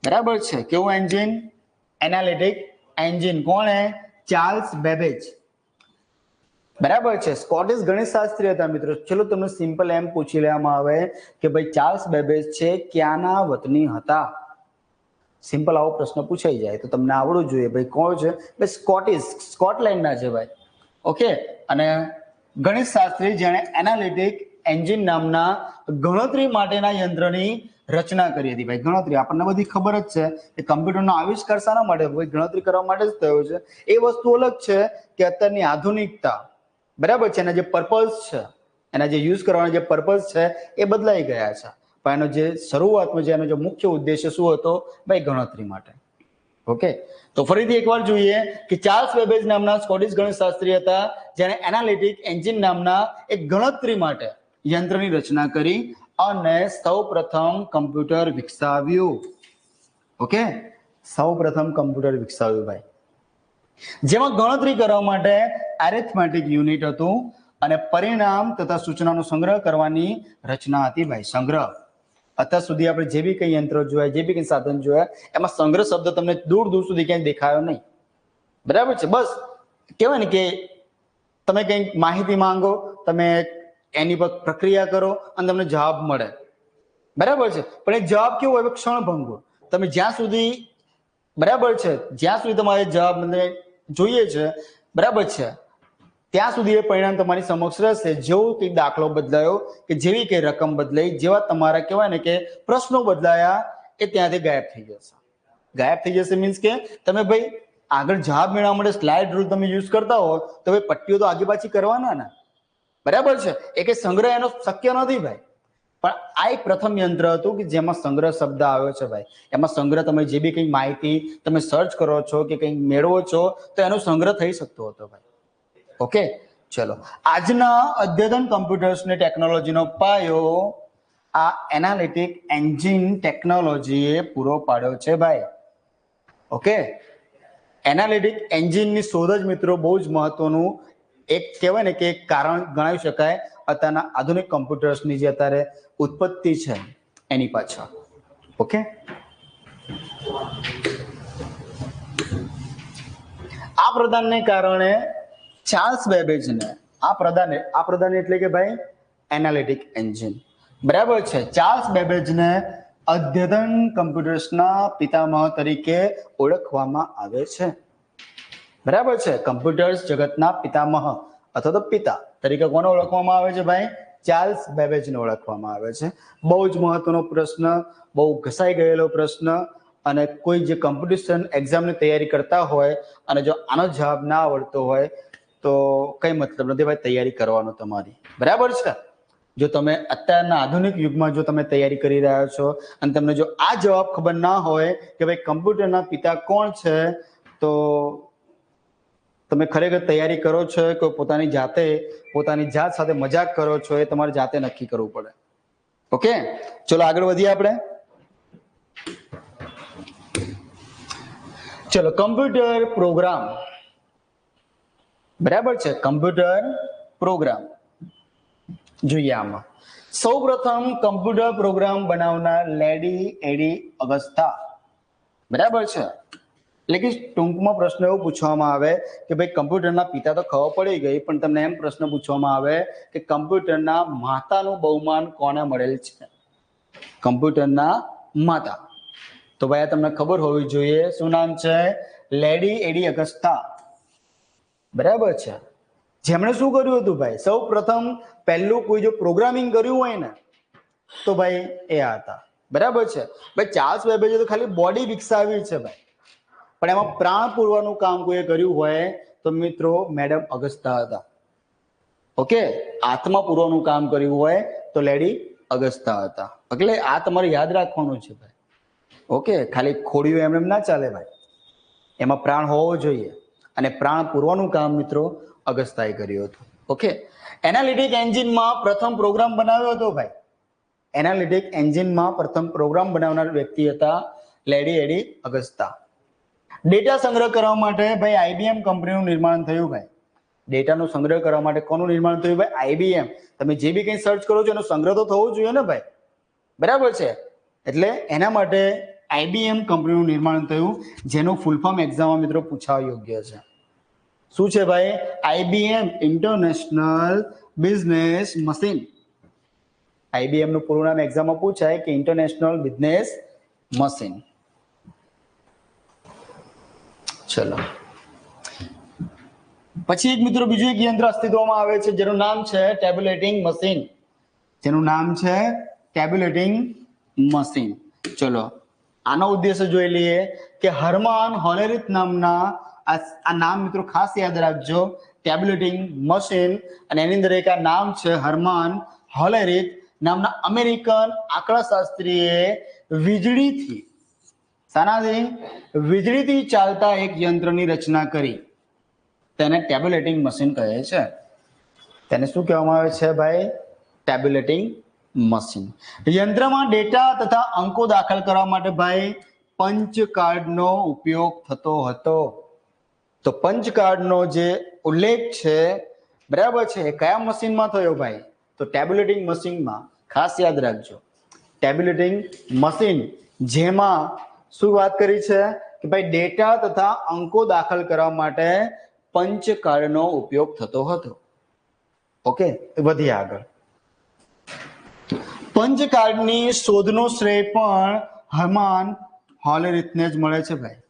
બરાબર છે, કેવું એન્જિન? Analytic engine. કોણે? ચાર્લ્સ બેબેજ, બરાબર છે. સ્કોટિશ ગણિતશાસ્ત્રી હતા મિત્રો. ચલો તમને સિમ્પલ એમ પૂછી લેવામાં આવે કે ભાઈ ચાર્લ્સ બેબેજ છે ક્યાંના વતની હતા? સિમ્પલ આવો પ્રશ્ન પૂછાઈ જાય તો તમને આવડવું જોઈએ ભાઈ કોણ છે? ભાઈ સ્કોટિશ, સ્કોટલેન્ડના છે ભાઈ. ઓકે. અને ગણિતશાસ્ત્રી જેણે એનાલિટિક એન્જિન નામના ગણતરી માટેના યંત્રની રચના કરી હતી. ભાઈ ગણતરી આપણને બધી ખબર જ છે કે કમ્પ્યુટરનો આવિષ્કાર શાના માટે? ભાઈ ગણતરી કરવા માટે જ થયો છે. એ વસ્તુ અલગ છે કે અત્યારની આધુનિકતા, બરાબર છે, એના જે પર્પઝ છે, એના જે યુઝ કરવાના જે પર્પઝ છે એ બદલાઈ ગયા છે. પણ એનો જે શરૂઆતમાં જે એનો જે મુખ્ય ઉદ્દેશ્ય શું હતો? ભાઈ ગણતરી માટે. ઓકે, તો ફરીથી એકવાર જોઈએ કે ચાર્લ્સ બેબેજ નામના સ્કોટિશ ગણિતશાસ્ત્રી હતા જેણે એનાલિટિક એન્જિન નામના એક ગણતરી માટે યંત્રની રચના કરી અને સૌપ્રથમ કમ્પ્યુટર વિકસાવ્યું. ઓકે, સૌપ્રથમ કમ્પ્યુટર વિકસાવ્યું ભાઈ, જેમાં ગણતરી કરવા માટે એરિથમેટિક યુનિટ હતું અને પરિણામ તથા સૂચનાનો સંગ્રહ કરવાની રચના હતી. ભાઈ સંગ્રહ. અત્યાર સુધી આપણે જે બી કંઈ યંત્રો જોયા, જે બી કંઈ સાધન જોયા, એમાં સંગ્રહ શબ્દ તમને દૂર દૂર સુધી ક્યાંય દેખાયો નહીં, બરાબર છે. બસ કહેવાય ને કે તમે કંઈક માહિતી માંગો, તમે એની પર પ્રક્રિયા કરો અને તમને જવાબ મળે, બરાબર છે. પણ એ જવાબ કેવો હોય? ક્ષણભંગુર. તમે જ્યાં સુધી, બરાબર છે, જ્યાં સુધી તમારે જવાબ જોઈએ છે, બરાબર છે, ત્યાં સુધી એ પરિણામ તમારી સમક્ષ રહેશે. જેવો કંઈક દાખલો બદલાયો કે જેવી કંઈ રકમ બદલાઈ, જેવા તમારા કહેવાય ને કે પ્રશ્નો બદલાયા, એ ત્યાંથી ગાયબ થઈ જશે. ગાયબ થઈ જશે મીન્સ કે તમે ભાઈ આગળ જવાબ મેળવવા માટે સ્લાઇડ રૂલ તમે યુઝ કરતા હો તો ભાઈ પટ્ટીઓ તો આગી પાછી કરવાના ને, બરાબર છે. એ કે સંગ્રહ એનો શક્ય નથી ભાઈ. પણ આ એક પ્રથમ યંત્ર હતું કે જેમાં સંગ્રહ શબ્દ આવ્યો છે ભાઈ. એમાં સંગ્રહ, તમે જે બી કંઈ માહિતી તમે સર્ચ કરો છો કે કંઈક મેળવો છો તો એનો સંગ્રહ થઈ શકતો હતો ભાઈ. ઓકે, ચલો. આજના અદ્યતન કમ્પ્યુટર્સની ટેકનોલોજીનો પાયો આ એનાલિટિક એન્જિન ટેકનોલોજીએ પૂરો પાડ્યો છે ભાઈ. ઓકે, એનાલિટિક એન્જિનની શોધ જ મિત્રો બહુ જ મહત્વનું એક કહેવાય ને કે એક કારણ ગણાવી શકાય અત્યારના આધુનિક કમ્પ્યુટર્સની જે અત્યારે ઉત્પત્તિ છે એની પાછળ. ઓકે, આ પ્રદાનને કારણે ચાર્લ્સ બેબેજને, આ પ્રદાન એટલે કે ભાઈ એનાલિટિક એન્જિન, બરાબર છે. ચાર્લ્સ બેબેજને અદ્યતન કમ્પ્યુટર્સના પિતામહ તરીકે ઓળખવામાં આવે છે, બરાબર છે. કમ્પ્યુટર્સ જગતના પિતામહ અથવા તો પિતા તરીકે કોને ઓળખવામાં આવે છે ભાઈ? ચાર્લ્સ બેબેજને ઓળખવામાં આવે છે. બહુ જ મહત્વનો પ્રશ્ન, બહુ ઘસાઈ ગયેલો પ્રશ્ન. અને કોઈ જે કોમ્પિટિશન એક્ઝામની તૈયારી કરતા હોય અને જો આનો જવાબ ના આવડતો હોય તો કઈ મતલબ નથી ભાઈ તૈયારી કરવાનો તમારી, બરાબર છે. જો તમે અત્યારના આધુનિક યુગમાં જો તમે તૈયારી કરી રહ્યા છો અને તમને જો આ જવાબ ખબર ના હોય કે ભાઈ કમ્પ્યુટરના પિતા કોણ છે, તો તમે ખરેખર તૈયારી કરો છો કે પોતાની જાત સાથે મજાક કરો છો એ તમારે જાતે નક્કી કરવું પડે. ઓકે, ચલો આગળ વધીએ આપણે. ચલો, કમ્પ્યુટર પ્રોગ્રામ, બરાબર છે. કમ્પ્યુટર પ્રોગ્રામ જોઈએ. આમાં સૌપ્રથમ કમ્પ્યુટર પ્રોગ્રામ બનાવનાર લેડી એડી અગસ્તા, બરાબર છે. એટલે કે ટૂંકમાં પ્રશ્ન એવો પૂછવામાં આવે કે ભાઈ કમ્પ્યુટરના પિતા તો ખબર પડી ગઈ, પણ તમને એમ પ્રશ્ન પૂછવામાં આવે કે કમ્પ્યુટરના માતાનું બહુમાન કોને મળેલ છે? કમ્પ્યુટરના માતા. તો ભાઈ આ તમને ખબર હોવી જોઈએ. શું નામ છે? લેડી એડી અગસ્તા, બરાબર છે. જેમણે શું કર્યું હતું ભાઈ? સૌ પ્રથમ પહેલું કોઈ જો પ્રોગ્રામિંગ કર્યું હોય ને તો ભાઈ એ હતા, બરાબર છે. ભાઈ ચાર્લ્સ બેબેજે તો ખાલી બોડી વિકસાવી છે ભાઈ, પણ એમાં પ્રાણ પૂરવાનું કામ કોઈએ કર્યું હોય તો મિત્રો મેડમ અગસ્તા હતા. ઓકે, આત્મા પૂરવાનું કામ કર્યું હોય તો લેડી અગસ્તા હતા. એટલે આ તમારે યાદ રાખવાનું છે ભાઈ. ઓકે, ખાલી ખોડિયું એમ ના ચાલે ભાઈ, એમાં પ્રાણ હોવો જોઈએ. અને પ્રાણ પૂરવાનું કામ મિત્રો અગસ્ત્યાએ કર્યું હતું. ઓકે, એનાલિટિક એન્જિનમાં પ્રથમ પ્રોગ્રામ બનાવ્યો હતો ભાઈ. એનાલિટિક એન્જિનમાં પ્રથમ પ્રોગ્રામ બનાવનાર વ્યક્તિ હતા લેડી એડી અગસ્તા. ડેટા સંગ્રહ કરવા માટે ભાઈ આઈબીએમ કંપનીનું નિર્માણ થયું ભાઈ. ડેટાનો સંગ્રહ કરવા માટે કોનું નિર્માણ થયું ભાઈ? આઈબીએમ. તમે જે બી કંઈ સર્ચ કરો છો એનો સંગ્રહ તો થવો જોઈએ ને ભાઈ, બરાબર છે. એટલે એના માટે આઈબીએમ કંપનીનું નિર્માણ થયું, જેનું ફૂલ ફોર્મ એક્ઝામમાં મિત્રો પૂછવા યોગ્ય છે. શું છે ભાઈ? IBM international business machine. IBM નું પૂરું નામ એક્ઝામમાં પૂછાય કે ઇન્ટરનેશનલ બિઝનેસ મશીન. ચલો, પછી એક મિત્રો બીજું એક યંત્ર અસ્તિત્વમાં આવે છે જેનું નામ છે ટેબ્યુલેટિંગ મશીન. જેનું નામ છે ટેબ્યુલેટિંગ મશીન. ચલો, આનો ઉદ્દેશ્ય જોઈ લઈએ કે હર્માન હોલેરિથ નામના આ નામ મિત્રો ખાસ યાદ રાખજો, ટેબ્યુલેટિંગ મશીન. અને એની અંદર એક આ નામ છે હર્માન હોલેરિથ નામના અમેરિકન આંકડાશાસ્ત્રીએ વીજળીથી, શાનાથી? વીજળીથી ચાલતા એક યંત્રની રચના કરી. તેને ટેબ્યુલેટિંગ મશીન કહે છે. તેને શું કહેવામાં આવે છે ભાઈ? ટેબ્યુલેટિંગ મશીન. યંત્રમાં ડેટા તથા અંકો દાખલ કરવા માટે ભાઈ પંચ કાર્ડનો ઉપયોગ થતો હતો. તો પંચ કાર્ડનો જે ઉલ્લેખ છે, બરાબર છે, એ કયા મશીનમાં થયો ભાઈ? તો ટેબ્યુલેટિંગ મશીનમાં. ખાસ યાદ રાખજો, ટેબ્યુલેટિંગ મશીન, જેમાં શું વાત કરી છે કે ભાઈ ડેટા તથા અંકો દાખલ કરવા માટે પંચ કાર્ડનો ઉપયોગ થતો હતો. ઓકે, વધીએ આગળ. પંચ કાર્ડની શોધનો શ્રેય પણ હર્માન હોલેરિથને જ મળે છે ભાઈ,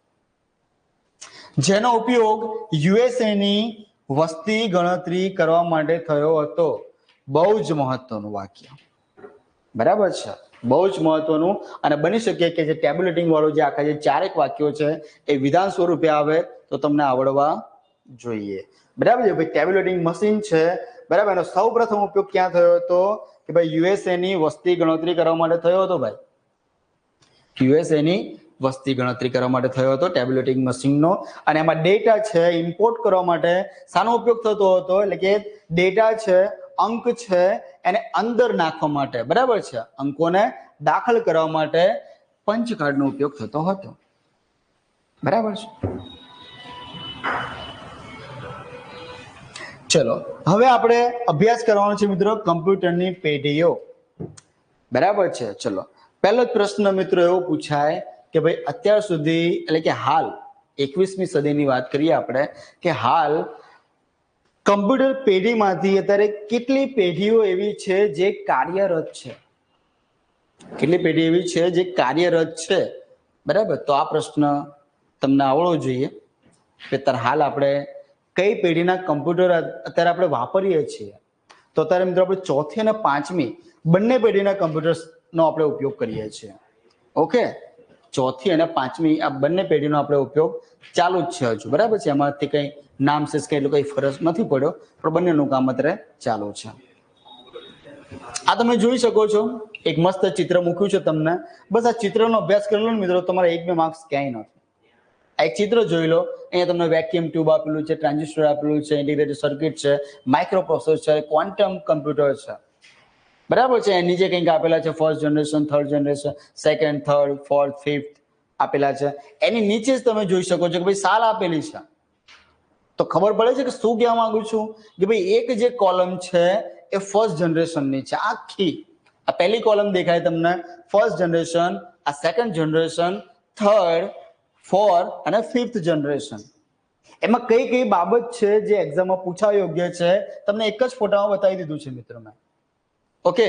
જેનો ઉપયોગ યુએસએની વસ્તી ગણતરી કરવા માટે થયો હતો. બહુ જ મહત્વનું વાક્ય, બરાબર છે, બહુ જ મહત્વનું. અને બની શકે કે જે ટેબ્યુલેટિંગ વાળું જે આખા જે ચારેક વાક્યો છે એ વિધાન સ્વરૂપે આવે તો તમને આવડવા જોઈએ, બરાબર છે ભાઈ. ટેબ્યુલેટિંગ મશીન છે, બરાબર. એનો સૌ પ્રથમ ઉપયોગ ક્યાં થયો હતો કે ભાઈ યુએસએની વસ્તી ગણતરી કરવા માટે થયો હતો ભાઈ. યુએસએની વસ્તી ગણતરી કરવા માટે થયો હતો ટેબ્યુલેટિંગ મશીનનો. અને એમાં ડેટા છે ઇમ્પોર્ટ કરવા માટે શાનો ઉપયોગ થતો હતો? એટલે કે ડેટા છે, અંક છે, એને અંદર નાખવા માટે, બરાબર છે, અંકોને દાખલ કરવા માટે પંચ કાર્ડનો ઉપયોગ થતો હતો, બરાબર છે. ચલો, હવે આપણે અભ્યાસ કરવાનો છે મિત્રો કમ્પ્યુટરની પેઢીઓ, બરાબર છે. ચલો, પહેલો જ પ્રશ્ન મિત્રો એવો પૂછાય કે ભાઈ અત્યાર સુધી, એટલે કે હાલ 21મી સદીની વાત કરીએ આપણે, કે હાલ કમ્પ્યુટર પેઢીમાંથી અત્યારે કેટલી પેઢીઓ એવી છે જે કાર્યરત છે? કેટલી પેઢી એવી છે જે કાર્યરત છે? બરાબર. તો આ પ્રશ્ન તમને આવડવો જોઈએ કે અત્યારે હાલ આપણે કઈ પેઢીના કમ્પ્યુટર અત્યારે આપણે વાપરીએ છીએ. તો અત્યારે મિત્રો આપણે ચોથી અને પાંચમી બંને પેઢીના કમ્પ્યુટર્સનો આપણે ઉપયોગ કરીએ છીએ. ઓકે, ચોથી અને પાંચમી આ બંને પેઢીનો આપણે ઉપયોગ ચાલુ જ છે હજુ, બરાબર છે. એમાંથી કઈ નામ છે કે એટલું કઈ ફરક નથી પડ્યો, પણ બંનેનું કામ અત્યારે ચાલુ છે. આ તમે જોઈ શકો છો, એક મસ્ત ચિત્ર મૂક્યું છે તમને. બસ આ ચિત્રનો અભ્યાસ કરી લો ને મિત્રો, તમારા 1-2 માર્ક્સ ક્યાંય નથી. આ એક ચિત્ર જોઈ લો, અહીંયા તમને વેક્યુમ ટ્યુબ આપેલું છે, ટ્રાન્ઝિસ્ટર આપેલું છે, ઇન્ટિગ્રેટેડ સર્કિટ છે, માઇક્રો પ્રોસેસર છે, ક્વોન્ટમ કમ્પ્યુટર છે, બરાબર છે. નીચે કંઈક આપેલા છે first generation, third generation, second, third, fourth, fifth આપેલા છે. એની નીચે જ તમે જોઈ શકો છો કે ભાઈ સાલ આપેલી છે. તો ખબર પડે છે કે શું કહેવા માંગુ છું કે ભાઈ એક જે કોલમ છે એ ફર્સ્ટ જનરેશનની છે આખી. આ પહેલી કોલમ દેખાય તમને ફર્સ્ટ જનરેશન, આ સેકન્ડ જનરેશન, થર્ડ, ફોર્થ અને ફિફ્થ જનરેશન. એમાં કઈ કઈ બાબત છે જે એક્ઝામમાં પૂછવા યોગ્ય છે તમને એક જ ફોટામાં બતાવી દીધું છે મિત્રો મેં. ઓકે,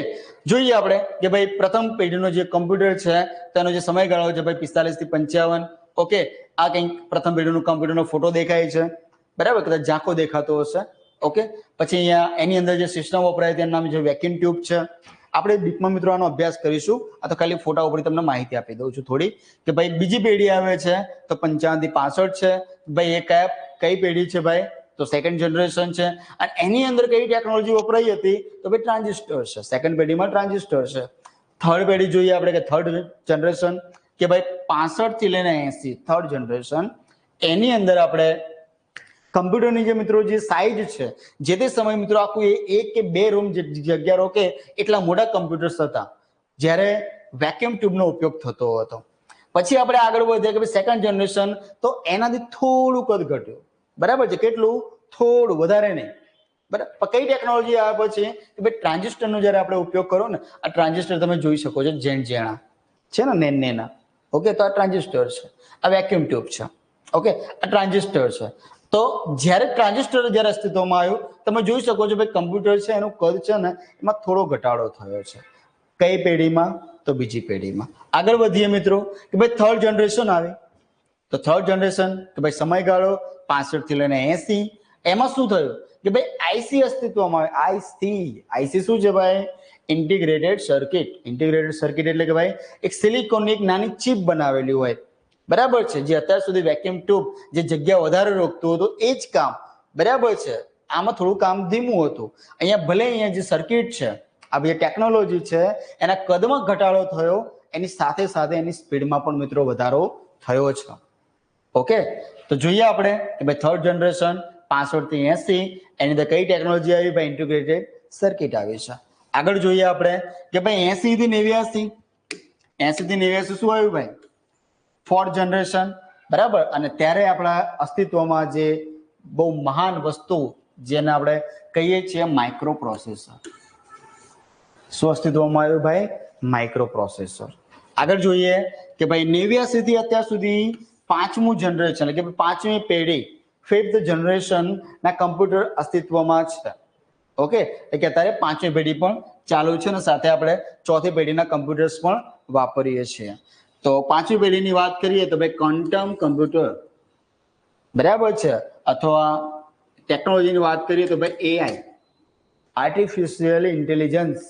જોઈએ આપણે કે ભાઈ પ્રથમ પેઢીનો જે કમ્પ્યુટર છે તેનો જે સમયગાળો છે ભાઈ 45 થી 55. ઓકે, આ કંઈક પ્રથમ પેઢીનો કમ્પ્યુટરનો ફોટો દેખાય છે, બરાબર, કદાચ ઝાંખો દેખાતો હશે. ઓકે, પછી અહીંયા એની અંદર જે સિસ્ટમ વપરાય તેનું નામ છે વેક્યુમ ટ્યુબ છે. આપણે ડીપમાં મિત્રો આનો અભ્યાસ કરીશું. આ તો ખાલી ફોટા ઉપર તમને માહિતી આપી દઉં છું થોડી કે ભાઈ બીજી પેઢી આવે છે તો 55 થી 65 છે. ભાઈ એ કઈ પેઢી છે ભાઈ? તો સેકન્ડ જનરેશન છે. અને એની અંદર કઈ ટેકનોલોજી વપરાઈ હતી તો ભાઈ ટ્રાન્ઝિસ્ટર છે. સેકન્ડ પેઢીમાં ટ્રાન્ઝિસ્ટર છે. થર્ડ પેઢી જોઈએ આપણે કે થર્ડ જનરેશન કે ભાઈ 65 થી લઈને 80, થર્ડ જનરેશન. એની અંદર આપણે કમ્પ્યુટરની જે મિત્રો જે સાઇઝ છે જે તે સમય મિત્રો આખું એક કે બે રૂમ જગ્યા રોકે એટલા મોટા કમ્પ્યુટર્સ હતા જ્યારે વેક્યુમ ટ્યુબનો ઉપયોગ થતો હતો. પછી આપણે આગળ વધ્યા કે સેકન્ડ જનરેશન, તો એનાથી થોડું કદ ઘટ્યું, બરાબર છે. કેટલું? થોડું, વધારે નહીં, બરાબર. કઈ ટેકનોલોજી આવે પછી કે ભાઈ ટ્રાન્ઝિસ્ટરનો જ્યારે આપણે ઉપયોગ કરો ને, આ ટ્રાન્ઝિસ્ટર તમે જોઈ શકો છો, ઝેણા છે ને, નેના. ઓકે, તો આ ટ્રાન્ઝિસ્ટર છે, આ વેક્યુમ ટ્યુબ છે. ઓકે, આ ટ્રાન્ઝિસ્ટર છે. તો જ્યારે ટ્રાન્ઝિસ્ટર જ્યારે અસ્તિત્વમાં આવ્યું, તમે જોઈ શકો છો ભાઈ કમ્પ્યુટર છે એનું કદ છે ને એમાં થોડો ઘટાડો થયો છે. કઈ પેઢીમાં? તો બીજી પેઢીમાં. આગળ વધીએ મિત્રો કે ભાઈ થર્ડ જનરેશન આવી. તો થર્ડ જનરેશન કે ભાઈ સમયગાળો 65 થી લઈને 80. એમાં શું થયું કે ભાઈ આઈસી અસ્તિત્વમાં આવે. આઈસી શું છે ભાઈ? Integrated circuit. ઇન્ટિગ્રેટેડ સર્કિટ એટલે કે ભાઈ એક સિલિકોનની એક નાની ચિપ બનાવેલી હોય, બરાબર છે. જે અત્યાર સુધી વેક્યુમ ટ્યુબ જે જગ્યા વધારે રોકતું હતું એ જ કામ, બરાબર છે. આમાં થોડું કામ ધીમું હતું. અહીંયા ભલે અહીંયા જે સર્કિટ છે, આ જે ટેકનોલોજી છે એના કદમાં ઘટાડો થયો, એની સાથે સાથે એની સ્પીડમાં પણ મિત્રો વધારો થયો છે. ઓકે, તો જોઈએ આપણે કે ભાઈ થર્ડ જનરેશન 65 થી 80, એની અંદર કઈ ટેકનોલોજી આવી? ભાઈ ઇન્ટિગ્રેટેડ સર્કિટ આવી છે. આગળ જોઈએ આપણે કે ભાઈ 80 થી 89. 80 થી 89 શું આવ્યું ભાઈ? ફોર્થ જનરેશન, બરાબર. અને ત્યારે આપણા અસ્તિત્વમાં જે બહુ મહાન વસ્તુ જેને આપણે કહીએ છીએ માઇક્રો પ્રોસેસર. શું અસ્તિત્વમાં આવ્યું ભાઈ? Micro processor. આગળ જોઈએ કે ભાઈ 89 થી અત્યાર સુધી પાંચમું જનરેશન એટલે કે પાંચમી પેઢી, ફિફ્થ જનરેશન ના કમ્પ્યુટર અસ્તિત્વમાં છે. ઓકે, એટલે કે અત્યારે પાંચમી પેઢી પણ ચાલુ છે અને સાથે આપણે ચોથી પેઢીના કમ્પ્યુટર્સ પણ વાપરીએ છીએ. તો પાંચમી પેઢીની વાત કરીએ તો ભાઈ ક્વોન્ટમ કમ્પ્યુટર, બરાબર છે. અથવા ટેકનોલોજીની વાત કરીએ તો ભાઈ એઆઈ, આર્ટિફિશિયલ ઇન્ટેલિજન્સ,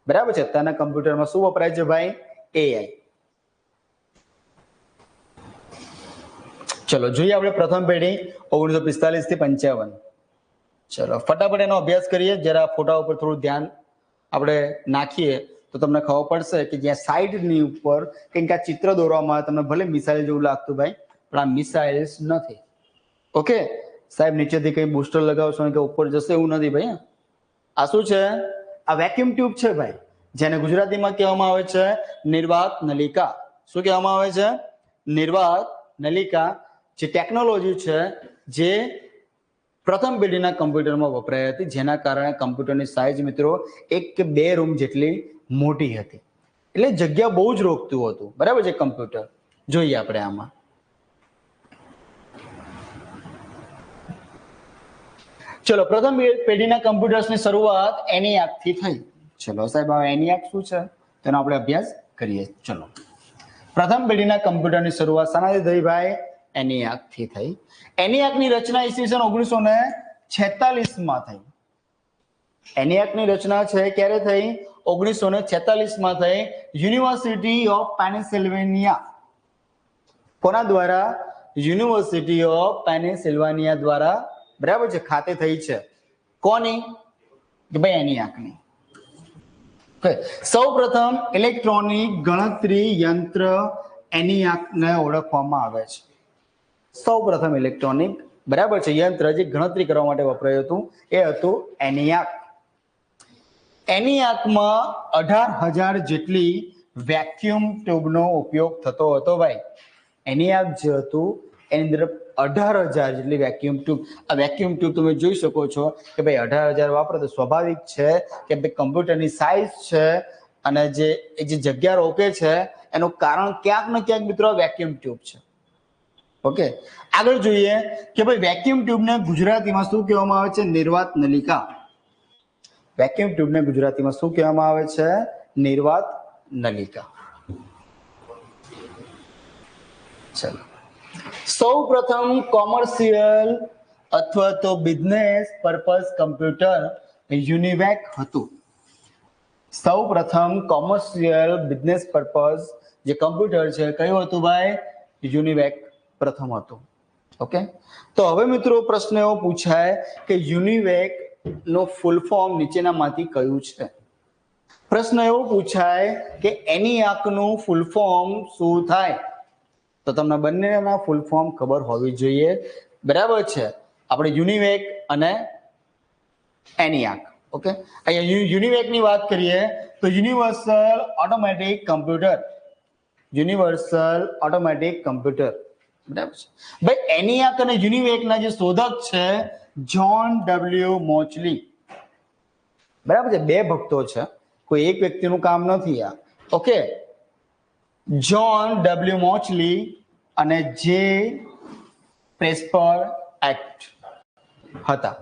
બરાબર છે. અત્યારના કમ્પ્યુટરમાં શું વપરાય છે ભાઈ? એઆઈ. ચલો જોઈએ આપણે પ્રથમ પેઢી 1945 થી 55. ચલો ફટાફટ એનો અભ્યાસ કરીએ. જરા ફોટા ઉપર થોડું ધ્યાન આપણે નાખીએ તો તમને ખબર પડશે કે જ્યાં સાઈડની ઉપર કંઈક આ ચિત્ર દોરવામાં આવે, તમને ભલે મિસાઇલ જેવું લાગતું ભાઈ, પણ આ મિસાઇલ્સ નથી. ઓકે સાહેબ, નીચેથી કઈ બુસ્ટર લગાવશો કે ઉપર જશે એવું નથી ભાઈ. આ શું છે? આ વેક્યુમ ટ્યુબ છે ભાઈ, જેને ગુજરાતીમાં કહેવામાં આવે છે નિર્વાત નલિકા. શું કહેવામાં આવે છે? નિર્વાત નલિકા. જે ટેકનોલોજી છે જે પ્રથમ પેઢીના કમ્પ્યુટરમાં વપરાઈ હતી, જેના કારણે કમ્પ્યુટરની સાઇઝ મિત્રો 1 કે 2 રૂમ જેટલી મોટી હતી. એટલે જગ્યા બહુ જ રોકતું હતું, બરાબર છે કમ્પ્યુટર. જોઈએ આપણે આમાં. ચલો પ્રથમ પેઢીના કમ્પ્યુટર્સની શરૂઆત ENIAC થી થઈ. ચલો સાહેબ, હવે ENIAC શું છે તેનો આપણે અભ્યાસ કરીએ. ચલો, પ્રથમ પેઢીના કમ્પ્યુટરની શરૂઆત શાનાથી થઈ ભાઈ? ENIAC થી થઈ. ENIAC ની રચના ઈસવીસન 1946 માં થઈ. ENIAC ની રચના છે ક્યારે થઈ? 1946 માં થઈ. University of Pennsylvania. કોના દ્વારા? યુનિવર્સિટી ઓફ પેનિસિલ્વેનિયા દ્વારા, બરાબર છે, ખાતે થઈ છે. કોની? કે ભાઈ ENIAC ની. સૌ પ્રથમ ઇલેક્ટ્રોનિક ગણતરી યંત્ર ENIAC ને ઓળખવામાં આવે છે. સૌ પ્રથમ ઇલેક્ટ્રોનિક, બરાબર છે, યંત્ર જે ગણતરી કરવા માટે વપરાયું હતું એ હતું ENIAC. ENIAC માં 18,000 જેટલી વેક્યુમ ટ્યુબનો ઉપયોગ થતો હતો ભાઈ. ENIAC જે હતું એની અંદર 18,000 જેટલી વેક્યુમ ટ્યુબ. આ વેક્યુમ ટ્યુબ તમે જોઈ શકો છો કે ભાઈ 18,000 વાપરો તો સ્વાભાવિક છે કે ભાઈ કમ્પ્યુટરની સાઇઝ છે અને જે જગ્યા રોકે છે એનું કારણ ક્યાંક ને ક્યાંક મિત્રો વેક્યુમ ટ્યુબ છે. ઓકે, આગળ જોઈએ કે ભાઈ વેક્યુમ ટ્યુબને ગુજરાતીમાં શું કહેવામાં આવે છે? નિર્વાત નલિકા. વેક્યુમ ટ્યુબને ગુજરાતીમાં શું કહેવામાં આવે છે? નિર્વાત નલિકા. ચલો, સૌ પ્રથમ કોમર્શિયલ અથવા તો બિઝનેસ પર્પઝ કમ્પ્યુટર યુનિવેક હતું. સૌ પ્રથમ કોમર્શિયલ બિઝનેસ પર્પઝ જે કમ્પ્યુટર છે કયું હતું ભાઈ? યુનિવેક પ્રથમ હતું. ઓકે, તો હવે મિત્રો પ્રશ્ન એવો પૂછાય કે યુનિવેક નો ફૂલ ફોર્મ નીચેનામાંથી કયું છે? પ્રશ્ન એવો પૂછાય કે ENIAC નું ફૂલ ફોર્મ શું થાય? તો તમને બંનેના ફૂલ ફોર્મ ખબર હોવી જોઈએ, બરાબર છે. આપણે યુનિવેક અને એનિયાક. ઓકે, અહીંયા યુનિવેક ની વાત કરીએ તો universal automatic computer, universal automatic computer, બરાબર છે ભાઈ. એનિયાક અને યુનિવેક ના જે શોધક છે જ્હોન ડબલ્યુ મોચલી, બરાબર છે. બે ભક્તો છે, કોઈ એક વ્યક્તિનું કામ નથી આ. ઓકે, જ્હોન ડબલ્યુ મોચલી અને જે પ્રેસ્પર એક્ટ હતા,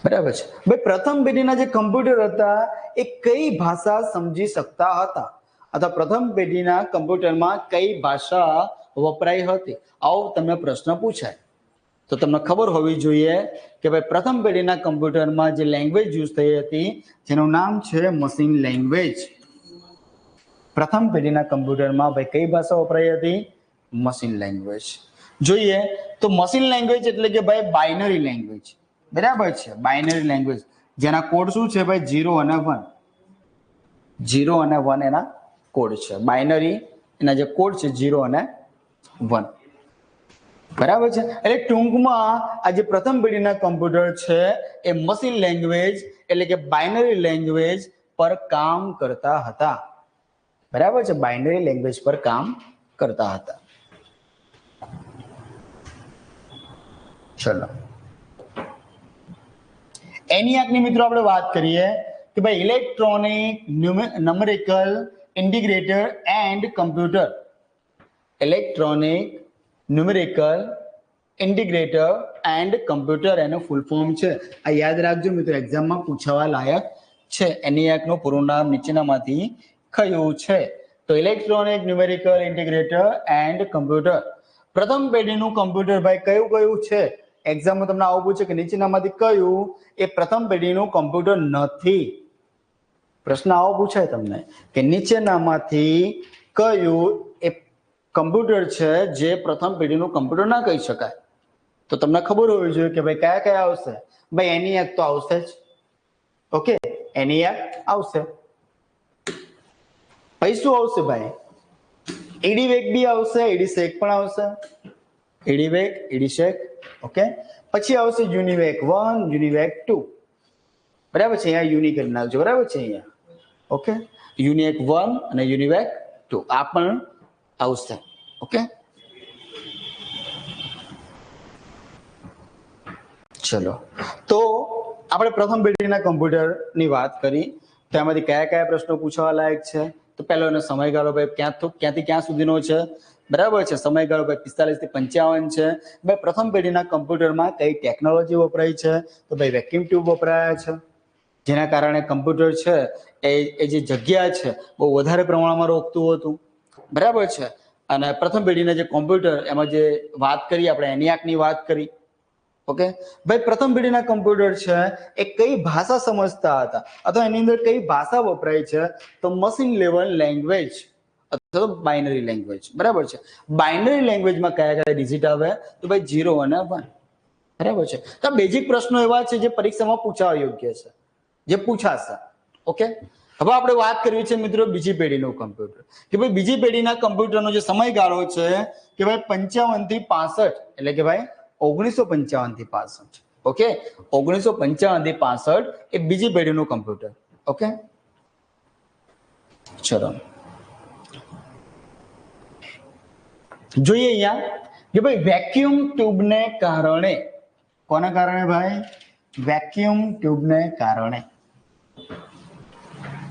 બરાબર છે ભાઈ. પ્રથમ પેઢીના જે કમ્પ્યુટર હતા એ કઈ ભાષા સમજી શકતા હતા, અથવા પ્રથમ પેઢીના કમ્પ્યુટરમાં કઈ ભાષા વપરાઈ હતી, આવો તમને પ્રશ્ન પૂછાય તો તમને ખબર હોવી જોઈએ કે ભાઈ પ્રથમ પેઢીના કમ્પ્યુટરમાં જે લેંગ્વેજ યુઝ થઈ હતી જેનું નામ છે મશીન લેંગ્વેજ. પ્રથમ પેઢીના કમ્પ્યુટરમાં ભાઈ કઈ ભાષા વપરાઈ હતી? Machine language. જોઈએ તો મશીન લેંગ્વેજ એટલે કે ભાઈ બાઇનરી લેંગ્વેજ, બરાબર છે. બાઇનરી લેંગ્વેજ જેના કોડ શું છે ભાઈ? 0 અને 1. 0 અને 1 એના કોડ છે. બાઇનરી એના જે કોડ છે 0 અને 1, બરાબર છે. એટલે ટૂંકમાં આ જે પ્રથમ પેઢીના કમ્પ્યુટર છે એ મશીન લેંગ્વેજ એટલે કે બાઇનરી લેંગ્વેજ પર કામ કરતા હતા, બરાબર છે. બાઇનરી લેંગ્વેજ પર કામ કરતા હતા. ચલો, એનિયાકની મિત્રો આપણે વાત કરીએ કે ભાઈ electronic numerical integrator and computer. Electronic numerical integrator and computer એનું ફૂલ ફોર્મ છે. આ યાદ રાખજો મિત્રો, એક્ઝામમાં પૂછવા લાયક છે. એનિયાકનું પૂરું નામ નીચેનામાંથી કયું છે? તો electronic numerical integrator and computer. પ્રથમ પેઢીનું કમ્પ્યુટર ભાઈ કયું કયું છે? એક્ઝામમાં તમને આવું પૂછે કે નીચેનામાંથી કયું એ પ્રથમ પેઢીનું કમ્પ્યુટર નથી. પ્રશ્ન આવો પૂછાય તમને કે નીચેનામાંથી કયું એ કમ્પ્યુટર છે જે પ્રથમ પેઢીનું કમ્પ્યુટર ના કહી શકાય? તો તમને ખબર હોવી જોઈએ કે ભાઈ કયા કયા આવશે. ભાઈ એનિયાક તો આવશે જ. ઓકે, એનિયાક આવશે. પછી શું આવશે ભાઈ? એડીવેક બી આવશે, એડીસેક પણ આવશે. એડીવેક, એડીસેક. ઓકે, પછી આવશે યુનિવેક 1, યુનિવેક 2, બરાબર છે. અહીંયા યુનિક કરી નાખજો, બરાબર છે અહીંયા. ઓકે, યુનિવેક 1 અને યુનિવેક 2 આ પણ આવશે. ઓકે, ચલો. તો આપણે પ્રથમ પેઢીના કમ્પ્યુટરની વાત કરી તો એમાંથી કયા કયા પ્રશ્નો પૂછવા લાયક છે? તો પહેલો એનો સમયગાળો ભાઈ ક્યાંથી ક્યાં સુધીનો છે, બરાબર છે. સમયગાળો ભાઈ 45 થી 55 છે. ભાઈ પ્રથમ પેઢીના કમ્પ્યુટરમાં કઈ ટેકનોલોજી વપરાય છે? તો ભાઈ વેક્યુમ ટ્યુબ વપરાયા છે, જેના કારણે કમ્પ્યુટર છે એ જે જગ્યા છે બહુ વધારે પ્રમાણમાં રોકતું હતું, બરાબર છે. અને પ્રથમ પેઢીના જે કોમ્પ્યુટર એમાં જે વાત કરી આપણે એનિયાકની વાત કરી. ઓકે ભાઈ, પ્રથમ પેઢીના કમ્પ્યુટર છે એ કઈ ભાષા સમજતા હતા અથવા એની અંદર કઈ ભાષા વપરાય છે? તો મશીન લેવલ લેંગ્વેજ અથવા બાઇનરી લેંગ્વેજ, બરાબર છે. બાઇનરી લેંગ્વેજમાં કયા કયા ડિજિટ આવે? તો ભાઈ 0 અને 1, બરાબર છે. તો બેઝિક પ્રશ્નો એવા છે જે પરીક્ષામાં પૂછવા યોગ્ય છે, જે પૂછાશે. ઓકે, હવે આપણે વાત કરવી છે મિત્રો બીજી પેઢીનું કમ્પ્યુટર કે ભાઈ બીજી પેઢીના કમ્પ્યુટરનો જે સમયગાળો છે કે ભાઈ 55 થી 65, એટલે કે ભાઈ 1955 થી 65. ઓકે, 1955 થી 65 એ બીજી પેઢીનું કમ્પ્યુટર. ઓકે, ચલો જોઈએ અહીંયા કે ભાઈ વેક્યુમ ટ્યુબને કારણે, કોના કારણે ભાઈ? વેક્યુમ ટ્યુબને કારણે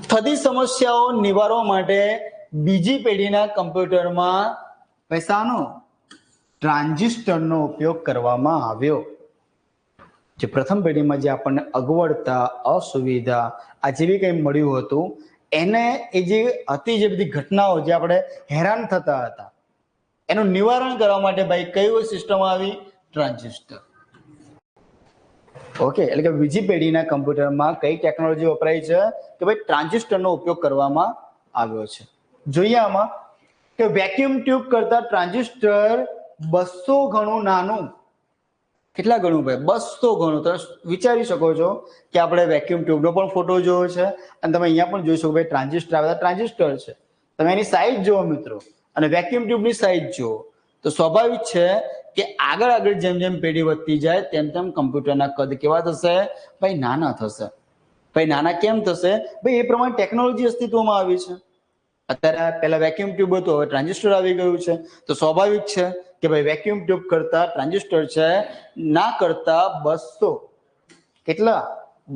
થતી સમસ્યાઓ નિવારવા માટે બીજી પેઢીના કમ્પ્યુટરમાં પૈસાનો ટ્રાન્ઝિસ્ટરનો ઉપયોગ કરવામાં આવ્યો. જે પ્રથમ પેઢીમાં જે આપણને અગવડતા, અસુવિધા આ જેવી કંઈ મળ્યું હતું એને એ જે હતી જે બધી ઘટનાઓ જે આપણે હેરાન થતા હતા એનું નિવારણ કરવા માટે ભાઈ કઈ સિસ્ટમ આવી? ટ્રાન્ઝિસ્ટર. ઓકે, એટલે કે બીજી પેઢીના કમ્પ્યુટરમાં કઈ ટેકનોલોજી વપરાય છે? કે ભાઈ ટ્રાન્ઝિસ્ટરનો ઉપયોગ કરવામાં આવ્યો છે. જોઈએ આમાં કે વેક્યુમ ટ્યુબ કરતા ટ્રાન્ઝિસ્ટર 200 ગણું નાનું. કેટલા ગણું ભાઈ? 200 ગણું. તમે વિચારી શકો છો કે આપણે વેક્યુમ ટ્યુબનો પણ ફોટો જોયો છે અને તમે અહીંયા પણ જોઈ શકો ભાઈ ટ્રાન્ઝિસ્ટર, આ બધા ટ્રાન્ઝિસ્ટર છે. તમે એની સાઈઝ જુઓ મિત્રો અને વેક્યુમ ટ્યુબની સાઈઝ જુઓ તો સ્વાભાવિક છે કે આગળ આગળ જેમ જેમ પેઢી વધતી જાય તેમ તેમ કમ્પ્યુટરના કદ કેવા થશે? ભાઈ નાના થશે. ભાઈ નાના કેમ થશે? ભાઈ એ પ્રમાણે ટેકનોલોજી અસ્તિત્વમાં આવી છે. અત્યારે પહેલા વેક્યુમ ટ્યુબ હતું, હવે ટ્રાન્ઝિસ્ટર આવી ગયું છે. તો સ્વાભાવિક છે કે ભાઈ વેક્યુમ ટ્યુબ કરતા ટ્રાન્ઝિસ્ટર છે ના કરતા 200 કેટલા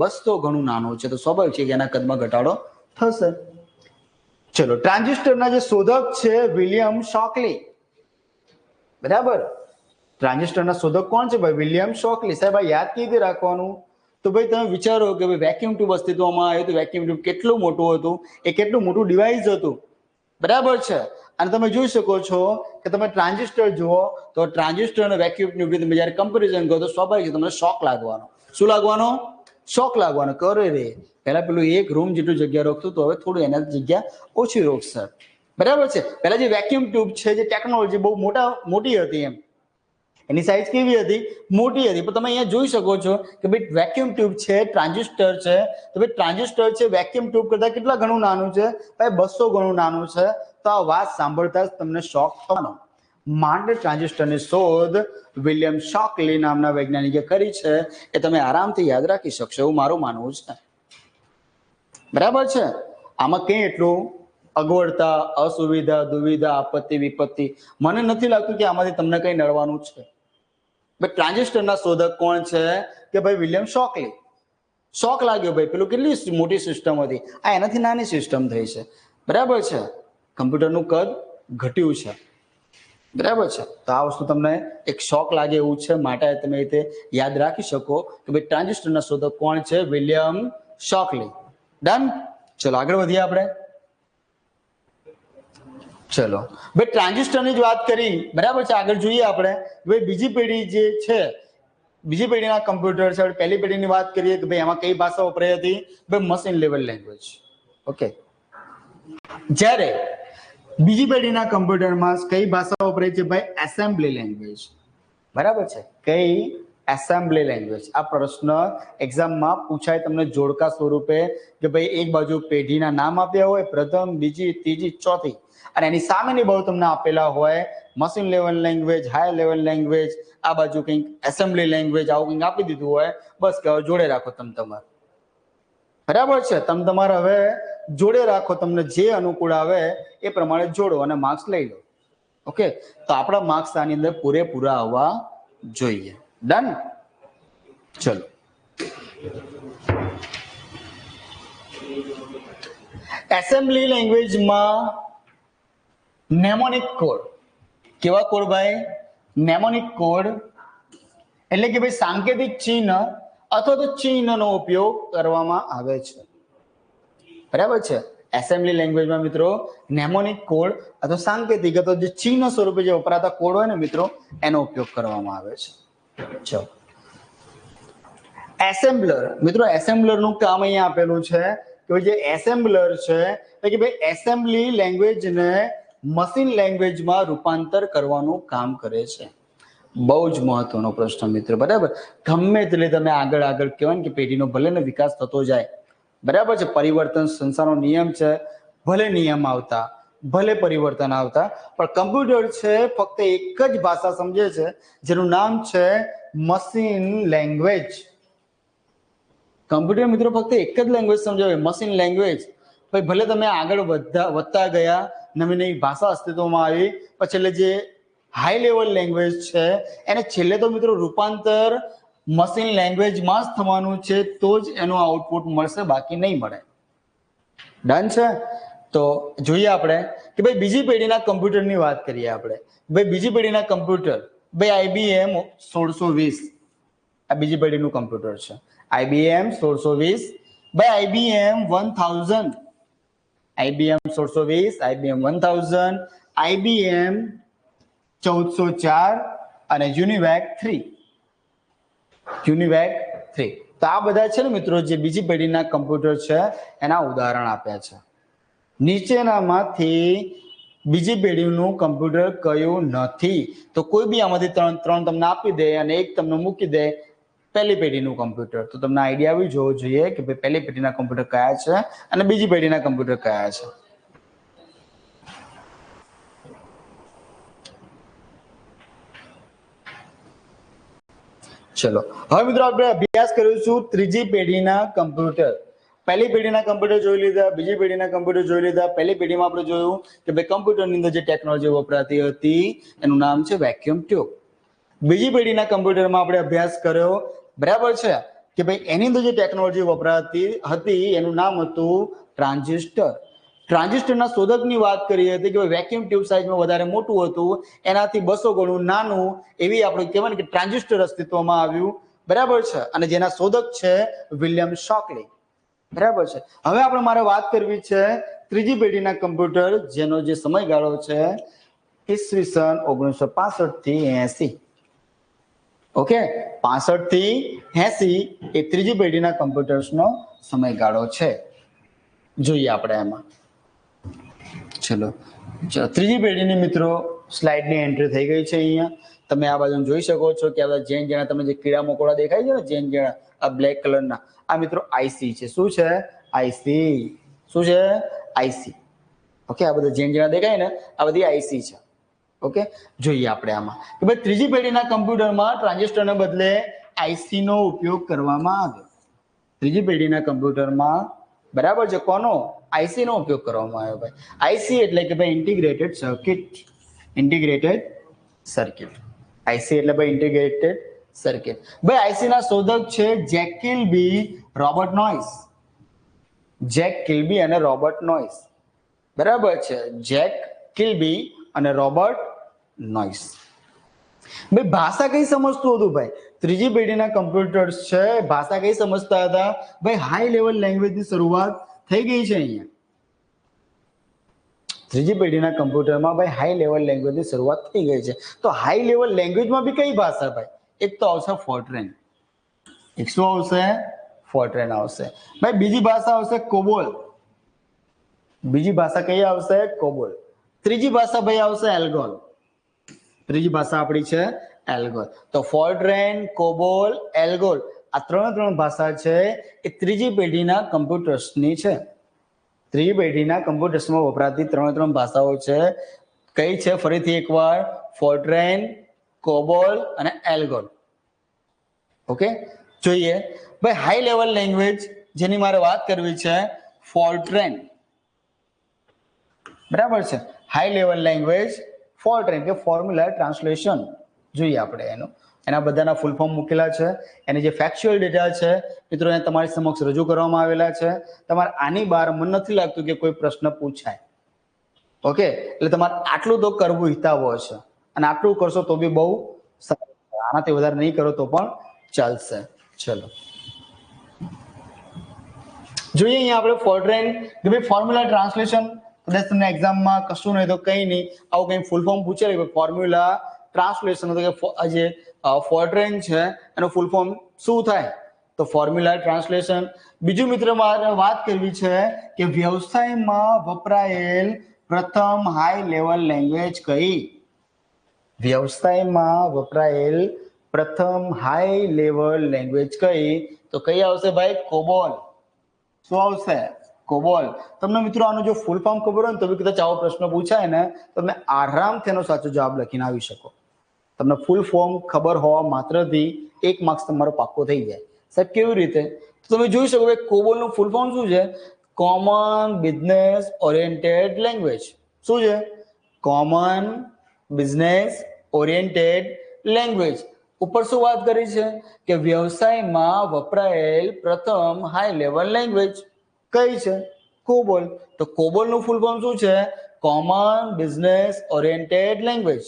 200 ગણું નાનું છે. તો સ્વાભાવિક છે કે એના કદમાં ઘટાડો થશે. ચલો, ટ્રાન્ઝિસ્ટરના જે શોધક છે વિલિયમ શોકલી. બરાબર, ટ્રાન્ઝિસ્ટરના શોધક કોણ છે? ભાઈ વિલિયમ શોકલી. સાહેબ આ યાદ કેવી રીતે રાખવાનું? તો ભાઈ તમે વિચારો કે ભાઈ વેક્યુમ ટ્યુબ અસ્તિત્વમાં આવ્યું તો વેક્યુમ ટ્યુબ કેટલું મોટું હતું, એ કેટલું મોટું ડિવાઇસ હતું. બરાબર છે. અને તમે જોઈ શકો છો કે તમે ટ્રાન્ઝિસ્ટર જુઓ તો ટ્રાન્ઝિસ્ટર અને વેક્યુમ ટ્યુબ તમે જ્યારે કમ્પેરિઝન કરો તો સ્વાભાવિક છે તમને શોક લાગવાનો. શું લાગવાનો? શોક લાગવાનો. કરે રે પહેલા પેલું એક રૂમ જેટલું જગ્યા રોકતું તો હવે થોડું એના જગ્યા ઓછી રોકશે. બરાબર છે. પહેલા જે વેક્યુમ ટ્યુબ છે જે ટેકનોલોજી બહુ મોટી હતી, એમ એની સાઇઝ કેવી હતી? મોટી હતી. પણ તમે અહીંયા જોઈ શકો છો કે ભાઈ વેક્યુમ ટ્યુબ છે, ટ્રાન્ઝિસ્ટર છે, તો ભાઈ ટ્રાન્ઝિસ્ટર છે વેક્યુમ ટ્યુબ કરતા કેટલા ગણું નાનું છે? ભાઈ 200 ગણું નાનું છે. તો આ વાત સાંભળતા જ તમને શોક થવાનો. માટે ટ્રાન્ઝિસ્ટરની શોધ વિલિયમ શોકલી નામના વૈજ્ઞાનિકે કરી છે. એ તમે આરામથી યાદ રાખી શકશો એવું મારું માનવું છે. બરાબર છે. આમાં કઈ એટલું અગવડતા, અસુવિધા, દુવિધા, આપત્તિ, વિપત્તિ મને નથી લાગતું કે આમાંથી તમને કઈ નડવાનું છે. ભાઈ ટ્રાન્ઝિસ્ટરના શોધક કોણ છે? કે ભાઈ વિલિયમ શોકલી. શોક લાગ્યો ભાઈ પેલું કેટલી મોટી સિસ્ટમ હતી, આ એનાથી નાની સિસ્ટમ થઈ છે. બરાબર છે. કમ્પ્યુટરનું કદ ઘટ્યું છે. બરાબર છે. તો આ વસ્તુ તમને એક શોક લાગે એવું છે, માટે તમે રીતે યાદ રાખી શકો કે ભાઈ ટ્રાન્ઝિસ્ટરના શોધક કોણ છે? વિલિયમ શોકલી. ડન. ચલો આગળ વધીએ આપણે. ચલો ભાઈ ટ્રાન્ઝિસ્ટરની જ વાત કરી. બરાબર છે. આગળ જોઈએ આપણે ભાઈ બીજી પેઢી જે છે, બીજી પેઢીના કમ્પ્યુટર છે. પહેલી પેઢીની વાત કરીએ કે ભાઈ એમાં કઈ ભાષા વપરાઈ હતી? ભાઈ મશીન લેવલ લેંગ્વેજ. ઓકે. જ્યારે બીજી પેઢીના કમ્પ્યુટરમાં કઈ ભાષા વપરાય છે? ભાઈ એસેમ્બલી લેંગ્વેજ. બરાબર છે. કઈ? Assembly language. આ પ્રશ્ન એક્ઝામમાં પૂછાય તમને જોડકા સ્વરૂપે કે ભાઈ એક બાજુ પેઢીના નામ આપ્યા હોય, પ્રથમ, બીજી, ત્રીજી, ચોથી, અને એની સામેની બાજુ તમને આપેલા હોય machine level language, high level language, આ બાજુ કંઈક એસેમ્બલી લેંગ્વેજ, આવું કંઈક આપી દીધું હોય. બસ કે જોડે રાખો તમે તમારે. બરાબર છે. તમે તમારે હવે જોડે રાખો, તમને જે અનુકૂળ આવે એ પ્રમાણે જોડો અને માર્ક્સ લઈ લો. ઓકે. તો આપણા માર્ક્સ આની અંદર પૂરેપૂરા આવવા જોઈએ. ડન. ચલો એસેમ્બલી લેંગ્વેજમાં નેમોનિક કોડ. કેવા કોડ ભાઈ? નેમોનિક કોડ એટલે કે ભાઈ સાંકેતિક ચિહ્ન અથવા તો ચિહ્નનો ઉપયોગ કરવામાં આવે છે. બરાબર છે. એસેમ્બલી લેંગ્વેજમાં મિત્રો નેમોનિક કોડ અથવા સાંકેતિક અથવા જે ચિહ્ન સ્વરૂપે જે વપરાતા કોડ હોય ને મિત્રો, એનો ઉપયોગ કરવામાં આવે છે. ચલો એસેમ્બલર. મિત્રો એસેમ્બલરનું કામ અહીંયા આપેલું છે કે જે એસેમ્બલર છે એટલે કે ભાઈ એસેમ્બલી લેંગ્વેજને મશીન લેંગ્વેજમાં રૂપાંતર કરવાનું કામ કરે છે. બહુ જ મહત્વનો પ્રશ્ન મિત્રો. બરાબર. ગમે એટલે તમે આગળ આગળ કહેવાય ને કે પેઢીનો ભલે ને વિકાસ થતો જાય. બરાબર છે. પરિવર્તન સંસારનો નિયમ છે. ભલે નિયમ આવતા, ભલે પરિવર્તન આવતા, પણ કમ્પ્યુટર છે ફક્ત એક જ ભાષા સમજે છે જેનું નામ છે મશીન લેંગ્વેજ. કમ્પ્યુટર મિત્રો ફક્ત એક જ લેંગ્વેજ સમજાવે, મશીન લેંગ્વેજ. ભાઈ ભલે તમે આગળ વધતા ગયા, નવી નવી ભાષા અસ્તિત્વમાં આવી, પછી એટલે જે હાઈ લેવલ લેંગ્વેજ છે એને છેલ્લે તો મિત્રો રૂપાંતર મશીન લેંગ્વેજમાં જ થવાનું છે, તો જ એનું આઉટપુટ મળશે, બાકી નહીં મળે. ડન છે. તો જોઈએ આપણે કે ભાઈ બીજી પેઢીના કમ્પ્યુટરની વાત કરીએ આપણે. ભાઈ બીજી પેઢીના કમ્પ્યુટર ભાઈ IBM 1620 આ બીજી પેઢીનું કમ્પ્યુટર છે. IBM 1620, ભાઈ IBM 1000, IBM 1620, IBM 1000, IBM 1404 અને યુનિવેક 3. યુનિવેક 3. તો આ બધા છે ને મિત્રો જે બીજી પેઢીના કમ્પ્યુટર છે એના ઉદાહરણ આપ્યા છે. નીચેનામાંથી બીજી પેઢીનું કમ્પ્યુટર કયું નથી? તો કોઈ બી આમાંથી ત્રણ તમને આપી દે અને એક તમને મૂકી દે પહેલી પેઢીનું કમ્પ્યુટર, તો તમને આઈડિયા આવી જવો જોઈએ કે ભાઈ પહેલી પેઢીના કમ્પ્યુટર કયા છે અને બીજી પેઢીના કમ્પ્યુટર કયા છે. ચલો હવે મિત્રો આપણે અભ્યાસ કરીશું ત્રીજી પેઢીના કમ્પ્યુટર. પહેલી પેઢીના કમ્પ્યુટર જોઈ લીધા, બીજી પેઢીના કમ્પ્યુટર જોઈ લીધા. પહેલી પેઢીમાં આપણે જોયું કે ભાઈ કમ્પ્યુટરની અંદર જે ટેકનોલોજી વપરાતી હતી એનું નામ છે વેક્યુમ ટ્યુબ. બીજી પેઢીના કમ્પ્યુટરમાં આપણે અભ્યાસ કર્યો, બરાબર છે, કે ભાઈ એની અંદર જે ટેકનોલોજી વપરાતી હતી એનું નામ હતું ટ્રાન્ઝિસ્ટર. ટ્રાન્ઝિસ્ટરના શોધકની વાત કરી હતી કે વેક્યુમ ટ્યુબ સાઇઝમાં વધારે મોટું હતું, એનાથી 200 ગણું નાનું, એવી આપણે કહેવાય ને કે ટ્રાન્ઝિસ્ટર અસ્તિત્વમાં આવ્યું, બરાબર છે, અને જેના શોધક છે વિલિયમ શોકલી, બરાબર છે. હવે આપણે મારે વાત કરવી છે ત્રીજી પેઢીના કમ્પ્યુટર, જેનો જે સમયગાળો છે ઈસવીસન 1965 થી 80. ઓકે, 65 થી 80 એ ત્રીજી પેઢીના કમ્પ્યુટર્સનો સમયગાળો છે. જોઈએ આપણે એમાં. ચલો ત્રીજી પેઢીની મિત્રો સ્લાઇડની એન્ટ્રી થઈ ગઈ છે. અહીંયા તમે આ બાજુ જોઈ શકો છો કે આ જેન જેના તમે જે કીડા મકોડા દેખાય છે ને, જેન જેના આ બ્લેક કલરના, આ મિત્રો આઈસી છે. શું છે? આઈસી. શું છે? આઈસી. ઓકે, આ બધા જેન જેના દેખાય ને, આ બધી આઈસી છે. ઓકે, જોઈએ આપણે આમાં કે ભાઈ ત્રીજી પેઢીના કમ્પ્યુટરમાં ટ્રાન્ઝિસ્ટરને બદલે આઈસી નો ઉપયોગ કરવામાં આવ્યો. ત્રીજી પેઢીના કમ્પ્યુટરમાં, બરાબર છે, કોનો? આઈસી નો ઉપયોગ કરવામાં આવ્યો. ભાઈ આઈસી એટલે કે ભાઈ integrated circuit. Integrated circuit. IC એટલે ભાઈ ઇન્ટિગ્રેટેડ સર્કિટ. ભાઈ આઈસી ના શોધક છે જેક કિલ્બી, રોબર્ટ નોઈસ. જેક કિલ્બી અને રોબર્ટ નોઈસ, બરાબર છે, જેક કિલ્બી અને રોબર્ટ નોઈસ. ભાઈ ભાષા કઈ સમજતું હતું? ભાઈ ત્રીજી પેઢીના કમ્પ્યુટર્સ છે, ભાષા કઈ સમજતા હતા? ભાઈ હાઈ લેવલ લેંગ્વેજની શરૂઆત થઈ ગઈ છે અહીંયા. ત્રીજી પેઢીના કમ્પ્યુટરમાં ભાઈ હાઈ લેવલ લેંગ્વેજની શરૂઆત થઈ ગઈ છે. તો હાઈ લેવલ લેંગ્વેજમાં બી કઈ ભાષા? ભાઈ એક તો આવશે ફોર્ટ્રેન. એક શું આવશે? ફોર્ટ્રેન આવશે. ભાઈ બીજી ભાષા આવશે કોબોલ. બીજી ભાષા કઈ આવશે? કોબોલ. ત્રીજી ભાષા ભાઈ આવશે એલ્ગોલ. ત્રીજી ભાષા આપણી છે એલ્ગોલ. તો ફોર્ટ્રેન, કોબોલ, એલ્ગોલ, આ ત્રણ ભાષા છે એ ત્રીજી પેઢીના કમ્પ્યુટર્સની છે. ત્રીજી પેઢીના કમ્પ્યુટર્સમાં વપરાતી ત્રણ ભાષાઓ છે. કઈ છે? ફરીથી એકવાર, ફોર્ટ્રેન, કોબોલ અને એલ્ગોલ. ઓકે, જોઈએ ભાઈ હાઈ લેવલ લેંગ્વેજ જેની મારે વાત કરવી છે, ફોર્ટ્રેન, બરાબર છે. હાઈ લેવલ લેંગ્વેજ ફોર્ટ્રેન કે ફોર્મ્યુલા ટ્રાન્સલેશન. જોઈએ આપણે એના બધાના ફૂલ ફોર્મ મૂકેલા છે. એની જે ફેક્ચ્યુઅલ ડેટા છે મિત્રો એને તમારી સમક્ષ રજૂ કરવામાં આવેલા છે. તમારે આની બહાર મને નથી લાગતું કે કોઈ પ્રશ્ન પૂછાય. ઓકે, એટલે તમારે આટલું તો કરવું હિતાવહ છે, અને આટલું કરશો તો બી બહુ સારું. આનાથી વધારે નહીં કરો તો પણ ચાલશે. ચલો જોઈએ અહીંયા આપણે ફોર્ટ્રેન કે ભાઈ ફોર્મ્યુલા ટ્રાન્સલેશન. કદાચ તમને એક્ઝામમાં કશું નહીં તો કંઈ નહીં, આવું કંઈ ફૂલ ફોર્મ પૂછે કે ફોર્મ્યુલા ટ્રાન્સલેશન, તો કે જે ફોર્ટ્રેન છે એનું ફૂલ ફોર્મ શું થાય? તો ફોર્મ્યુલા ટ્રાન્સલેશન. બીજું મિત્ર મારે વાત કરવી છે કે વ્યવસાયમાં વપરાયેલ પ્રથમ હાઈ લેવલ લેંગ્વેજ કઈ? વ્યવસાયમાં વપરાયેલ પ્રથમ હાઈ લેવલ લેંગ્વેજ કઈ? તો કઈ આવશે ભાઈ? કોબોલ. શું આવશે? કોબોલ. તમને મિત્રો આનું જો ફૂલ ફોર્મ ખબર હોય ને તો કદાચ આવો પ્રશ્ન પૂછાય ને તો તમે આરામથી એનો સાચો જવાબ લખીને આવી શકો. તમને ફૂલ ફોર્મ ખબર હોવા માત્રથી 1 માર્ક્સ તમારો પાક્કો થઈ જાય. સાહેબ કેવી રીતે? તો તમે જોઈ શકો કે કોબોલનું ફૂલ ફોર્મ શું છે? Common business oriented language. શું છે? Common business oriented language. ઉપર શું વાત કરી છે કે વ્યવસાયમાં વપરાયેલ પ્રથમ હાઈ લેવલ લેંગ્વેજ કઈ છે? કોબોલ. તો કોબોલનું ફૂલ ફોર્મ શું છે? કોમન બિઝનેસ ઓરિએન્ટેડ લેંગ્વેજ,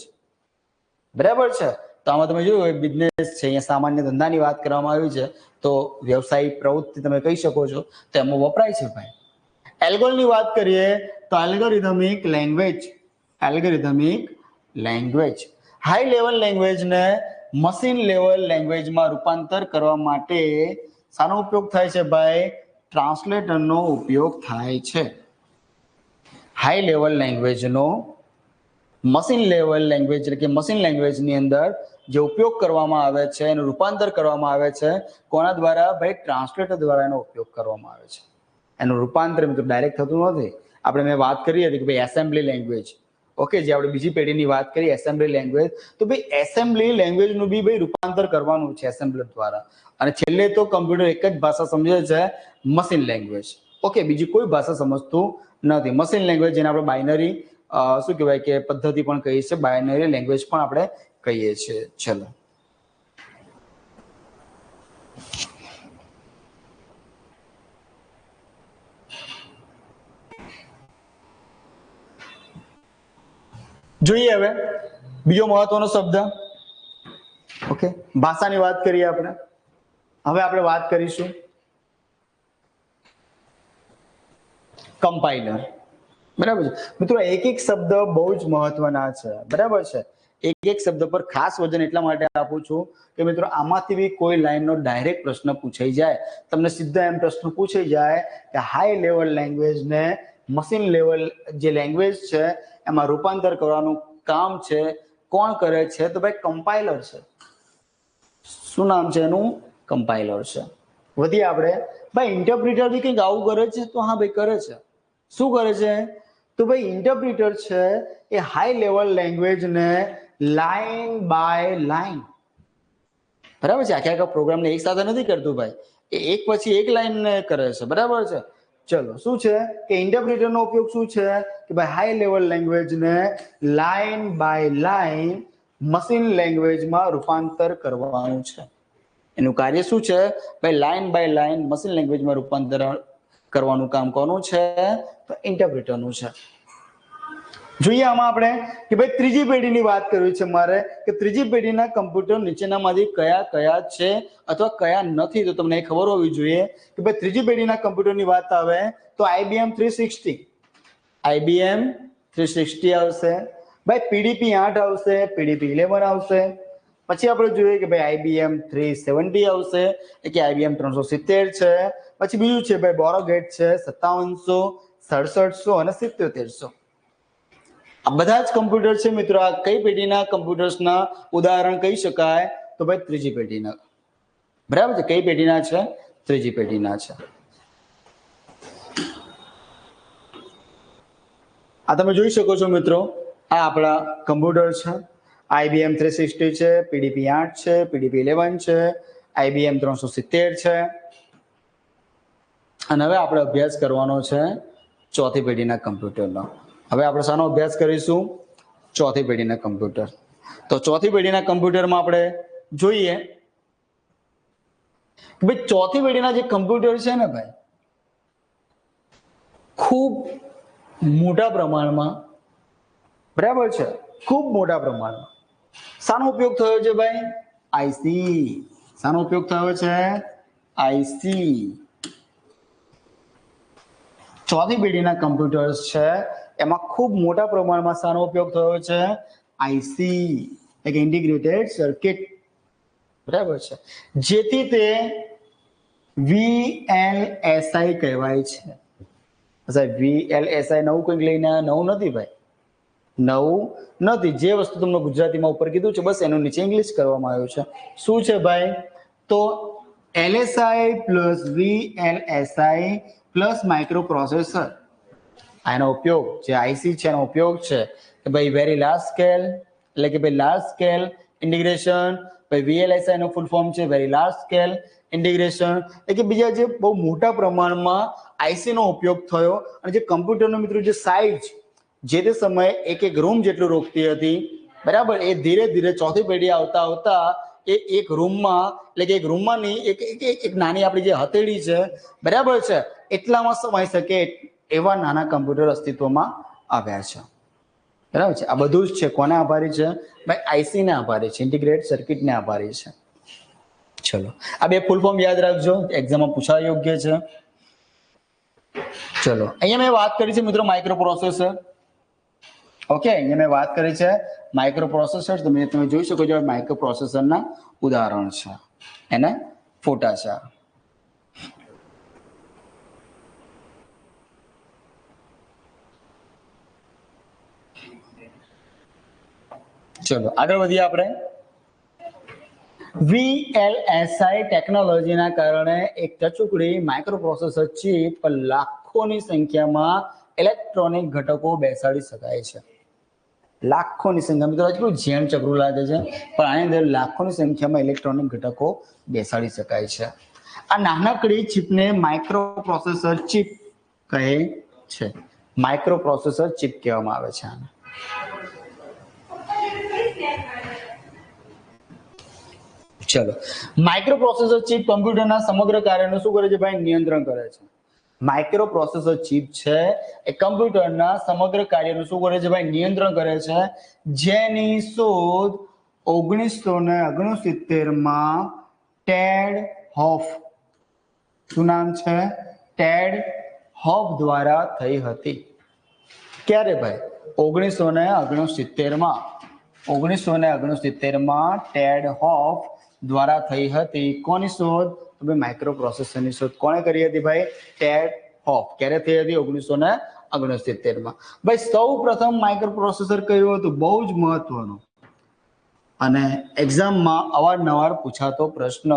બરાબર છે. તો આમાં તમે જોયું બિઝનેસ છે, અહીંયા સામાન્ય ધંધાની વાત કરવામાં આવી છે, તો વ્યવસાયિક પ્રવૃત્તિ તમે કહી શકો છો, તો એમાં વપરાય છે ભાઈ. એલ્ગોલની વાત કરીએ તો algorithmic language. Algorithmic language high level લેંગ્વેજને મશીન લેવલ લેંગ્વેજમાં રૂપાંતર કરવા માટે શાનો ઉપયોગ થાય છે ભાઈ? ટ્રાન્સલેટરનો ઉપયોગ થાય છે. હાઈ લેવલ લેંગ્વેજનો મશીન લેવલ લેંગ્વેજ એટલે કે મશીન લેંગ્વેજની અંદર જે ઉપયોગ કરવામાં આવે છે, એનું રૂપાંતર કરવામાં આવે છે કોના દ્વારા? ભાઈ ટ્રાન્સલેટર દ્વારા એનો ઉપયોગ કરવામાં આવે છે. એનું રૂપાંતર મિત્રો ડાયરેક્ટ થતું નથી. મેં વાત કરી હતી કે ભાઈ એસેમ્બલી લેંગ્વેજ. ઓકે, જે આપણે બીજી પેઢીની વાત કરી એસેમ્બલી લેંગ્વેજ, તો ભાઈ એસેમ્બલી લેંગ્વેજનું બી ભાઈ રૂપાંતર કરવાનું છે એસેમ્બલર દ્વારા. અને છેલ્લે તો કમ્પ્યુટર એક જ ભાષા સમજે છે, મશીન લેંગ્વેજ. ઓકે, બીજી કોઈ ભાષા સમજતું નથી. મશીન લેંગ્વેજ જેને આપણે બાઇનરી શું કહેવાય કે પદ્ધતિ પણ કહીએ છીએ, બાઇનરી લેંગ્વેજ પણ આપણે કહીએ છીએ. ચલો જોઈએ હવે બીજો મહત્વનો શબ્દ. ઓકે, ભાષાની વાત કરીએ આપણે. હવે આપણે વાત કરીશું કમ્પાઇલર. બરાબર છે મિત્રો, એક એક શબ્દ બહુ જ મહત્વના છે. બરાબર છે, એક એક શબ્દ પર ખાસ વજન એટલા માટે આપું છું કે મિત્રો આમાંથી બી કોઈ લાઈનનો ડાયરેક્ટ પ્રશ્ન પૂછાઈ જાય, તમને સીધા એમ પ્રશ્ન પૂછાઈ જાય કે હાઈ લેવલ લેંગ્વેજ ને મશીન લેવલ જે લેંગ્વેજ છે એમાં રૂપાંતર કરવાનું કામ છે કોણ કરે છે, તો ભાઈ કમ્પાઇલર છે. શું નામ છે એનું? કમ્પાઇલર છે. વધીએ આપણે. ભાઈ ઇન્ટરપ્રિટર બી કંઈક આવું કરે છે, તો હા ભાઈ કરે છે. શું કરે છે? તો ભાઈ ઇન્ટરપ્રિટર છે એ હાઈ લેવલ લેંગ્વેજને લાઈન બાય લાઈન, બરાબર છે, આખા આખા પ્રોગ્રામને એક સાથે નથી કરતું ભાઈ, એ એક પછી એક લાઈન ને કરે છે. બરાબર છે. ચલો, શું છે કે ઇન્ટરપ્રિટરનો ઉપયોગ શું છે કે ભાઈ હાઈ લેવલ લેંગ્વેજને લાઈન બાય લાઈન મશીન લેંગ્વેજમાં રૂપાંતર કરવાનું છે. એનું કાર્ય શું છે ભાઈ? લાઈન બાય લાઈન મશીન લેંગ્વેજમાં રૂપાંતર કરવાનું કામ કોનું છે? તો ઇન્ટરપ્રિટરનું છે. જોઈએ આમાં આપણે કે ભાઈ ત્રીજી પેઢીની વાત કરવી છે મારે, કે ત્રીજી પેઢીના કમ્પ્યુટર નીચેનામાંથી કયા કયા છે અથવા કયા નથી. તો તમને ખબર હોવી જોઈએ કે ભાઈ ત્રીજી પેઢીના કમ્પ્યુટરની વાત આવે તો IBM 360, IBM 360 આવશે. ભાઈ PDP 8 આવશે, PDP 11 આવશે. પછી આપણે જોઈએ કે ભાઈ IBM 370 આવશે, કે IBM 370 છે. પછી બીજું છે ભાઈ બોરોગેટ છે 5700, 6700 અને 7700. આ બધા જ કમ્પ્યુટર છે મિત્રો. આ કઈ પેઢીના કમ્પ્યુટર્સના ઉદાહરણ કહી શકાય? તો ભાઈ ત્રીજી પેઢીના. બરાબર છે, કઈ પેઢીના છે? ત્રીજી પેઢીના છે. આ તમે જોઈ શકો છો મિત્રો, આ આપણા કમ્પ્યુટર છે. IBM 360 છે, PDP 8 છે, PDP 11 છે, IBM 370 છે. અને હવે આપણે અભ્યાસ કરવાનો છે ચોથી પેઢીના કમ્પ્યુટરનો. હવે આપણે શાનો અભ્યાસ કરીશું? ચોથી પેઢીના કમ્પ્યુટર. તો ચોથી પેઢીના કમ્પ્યુટરમાં આપણે જોઈએ કે ભાઈ ચોથી પેઢીના જે કમ્પ્યુટર છે ને ભાઈ, ખૂબ મોટા પ્રમાણમાં, બરાબર છે, ખૂબ મોટા પ્રમાણમાં શાનો ઉપયોગ થયો છે ભાઈ? આઈસી. શાનો ઉપયોગ થયો છે? આઈસી. ચોથી પેઢીના કમ્પ્યુટર્સ છે એમાં ખૂબ મોટા પ્રમાણમાં શાનો ઉપયોગ થયો છે? આઈસી, એટલે ઇન્ટિગ્રેટેડ સર્કિટ. બરાબર છે, જેથી તે VLSI કહેવાય છે. VLSI નવું કંઈક લઈને નવું નથી ભાઈ, નવું નથી. જે વસ્તુ તમને ગુજરાતીમાં ઉપર કીધું છે બસ એનું નીચે ઇંગ્લિશ કરવામાં આવ્યું છે. શું છે ભાઈ? તો LSI plus VLSI plus micro processor. આનો ઉપયોગ જે આઈસી છે એનો ઉપયોગ છે કે ભાઈ વેરી લાર્જ સ્કેલ, એટલે કે ભાઈ લાર્જ સ્કેલ ઇન્ટિગ્રેશન. ભાઈ VLSI નો ફૂલ ફોર્મ છે વેરી લાર્જ સ્કેલ ઇન્ટિગ્રેશન, એટલે કે બીજા જે બહુ મોટા પ્રમાણમાં આઈસી નો ઉપયોગ થયો. અને જે કમ્પ્યુટરનો મિત્રો જે સાઇઝ જે તે સમયે એક એક રૂમ જેટલું રોકતી હતી, બરાબર, એ ધીરે ધીરે ચોથી પેઢી આવતા આવતા એ એક રૂમમાં, એટલે કે એક રૂમમાં નહીં, એક નાની આપણી જે હથેળી છે, બરાબર છે, એટલામાં સમાઈ શકે એવા નાના કમ્પ્યુટર અસ્તિત્વમાં આવ્યા છે. બરાબર છે. આ બધું જ છે કોને આભારી છે? ભાઈ આઈસી ને આભારી છે, ઇન્ટિગ્રેટેડ સર્કિટને આભારી છે. ચલો, આ બે ફૂલ ફોર્મ યાદ રાખજો, એક્ઝામમાં પૂછવા યોગ્ય છે. ચલો, અહીંયા મેં વાત કરી છે મિત્રો માઇક્રો પ્રોસેસર. ઓકે, અહીંયા મેં વાત કરી છે માઇક્રો પ્રોસેસર. તમે જોઈ શકો છો માઇક્રો પ્રોસેસરના ઉદાહરણ છે, એને ફોટા છે. ચલો આગળ વધીએ આપણે. VLSI ટેકનોલોજીના કારણે એક ટચુકડી માઇક્રો પ્રોસેસર ચિપ પર લાખોની સંખ્યામાં ઇલેક્ટ્રોનિક ઘટકો બેસાડી શકાય છે. લાખોની સંખ્યા મિત્રો કેટલું ઝેણ ચકરું લાગે છે, પણ આની અંદર લાખોની સંખ્યામાં ઇલેક્ટ્રોનિક ઘટકો બેસાડી શકાય છે. આ નાનકડી ચિપને માઇક્રો પ્રોસેસર ચિપ કહે છે. માઇક્રો પ્રોસેસર ચિપ કહેવામાં આવે છે આને. ચલો, માઇક્રો પ્રોસેસર ચિપ કમ્પ્યુટરના સમગ્ર કાર્યનું શું કરે છે ભાઈ? નિયંત્રણ કરે છે. માઇક્રો પ્રોસેસર ચિપ છે એ કમ્પ્યુટરના સમગ્ર કાર્યનું શું કરે છે ભાઈ? નિયંત્રણ કરે છે. જેની શોધ 1969 ટેડ હોફ, શું નામ છે? ટેડ હોફ દ્વારા થઈ હતી. ક્યારે ભાઈ? 1969 ટેડ હોફ દ્વારા થઈ હતી. કોની શોધ? તો ભાઈ માઇક્રો પ્રોસેસરની શોધ કોણે કરી હતી ભાઈ? ટેડ હોફ. ક્યારે થઈ હતી? 1969. ભાઈ સૌ પ્રથમ માઇક્રો પ્રોસેસર કયું હતું? બહુ જ મહત્વનું અને એક્ઝામમાં અવારનવાર પૂછાતો પ્રશ્ન,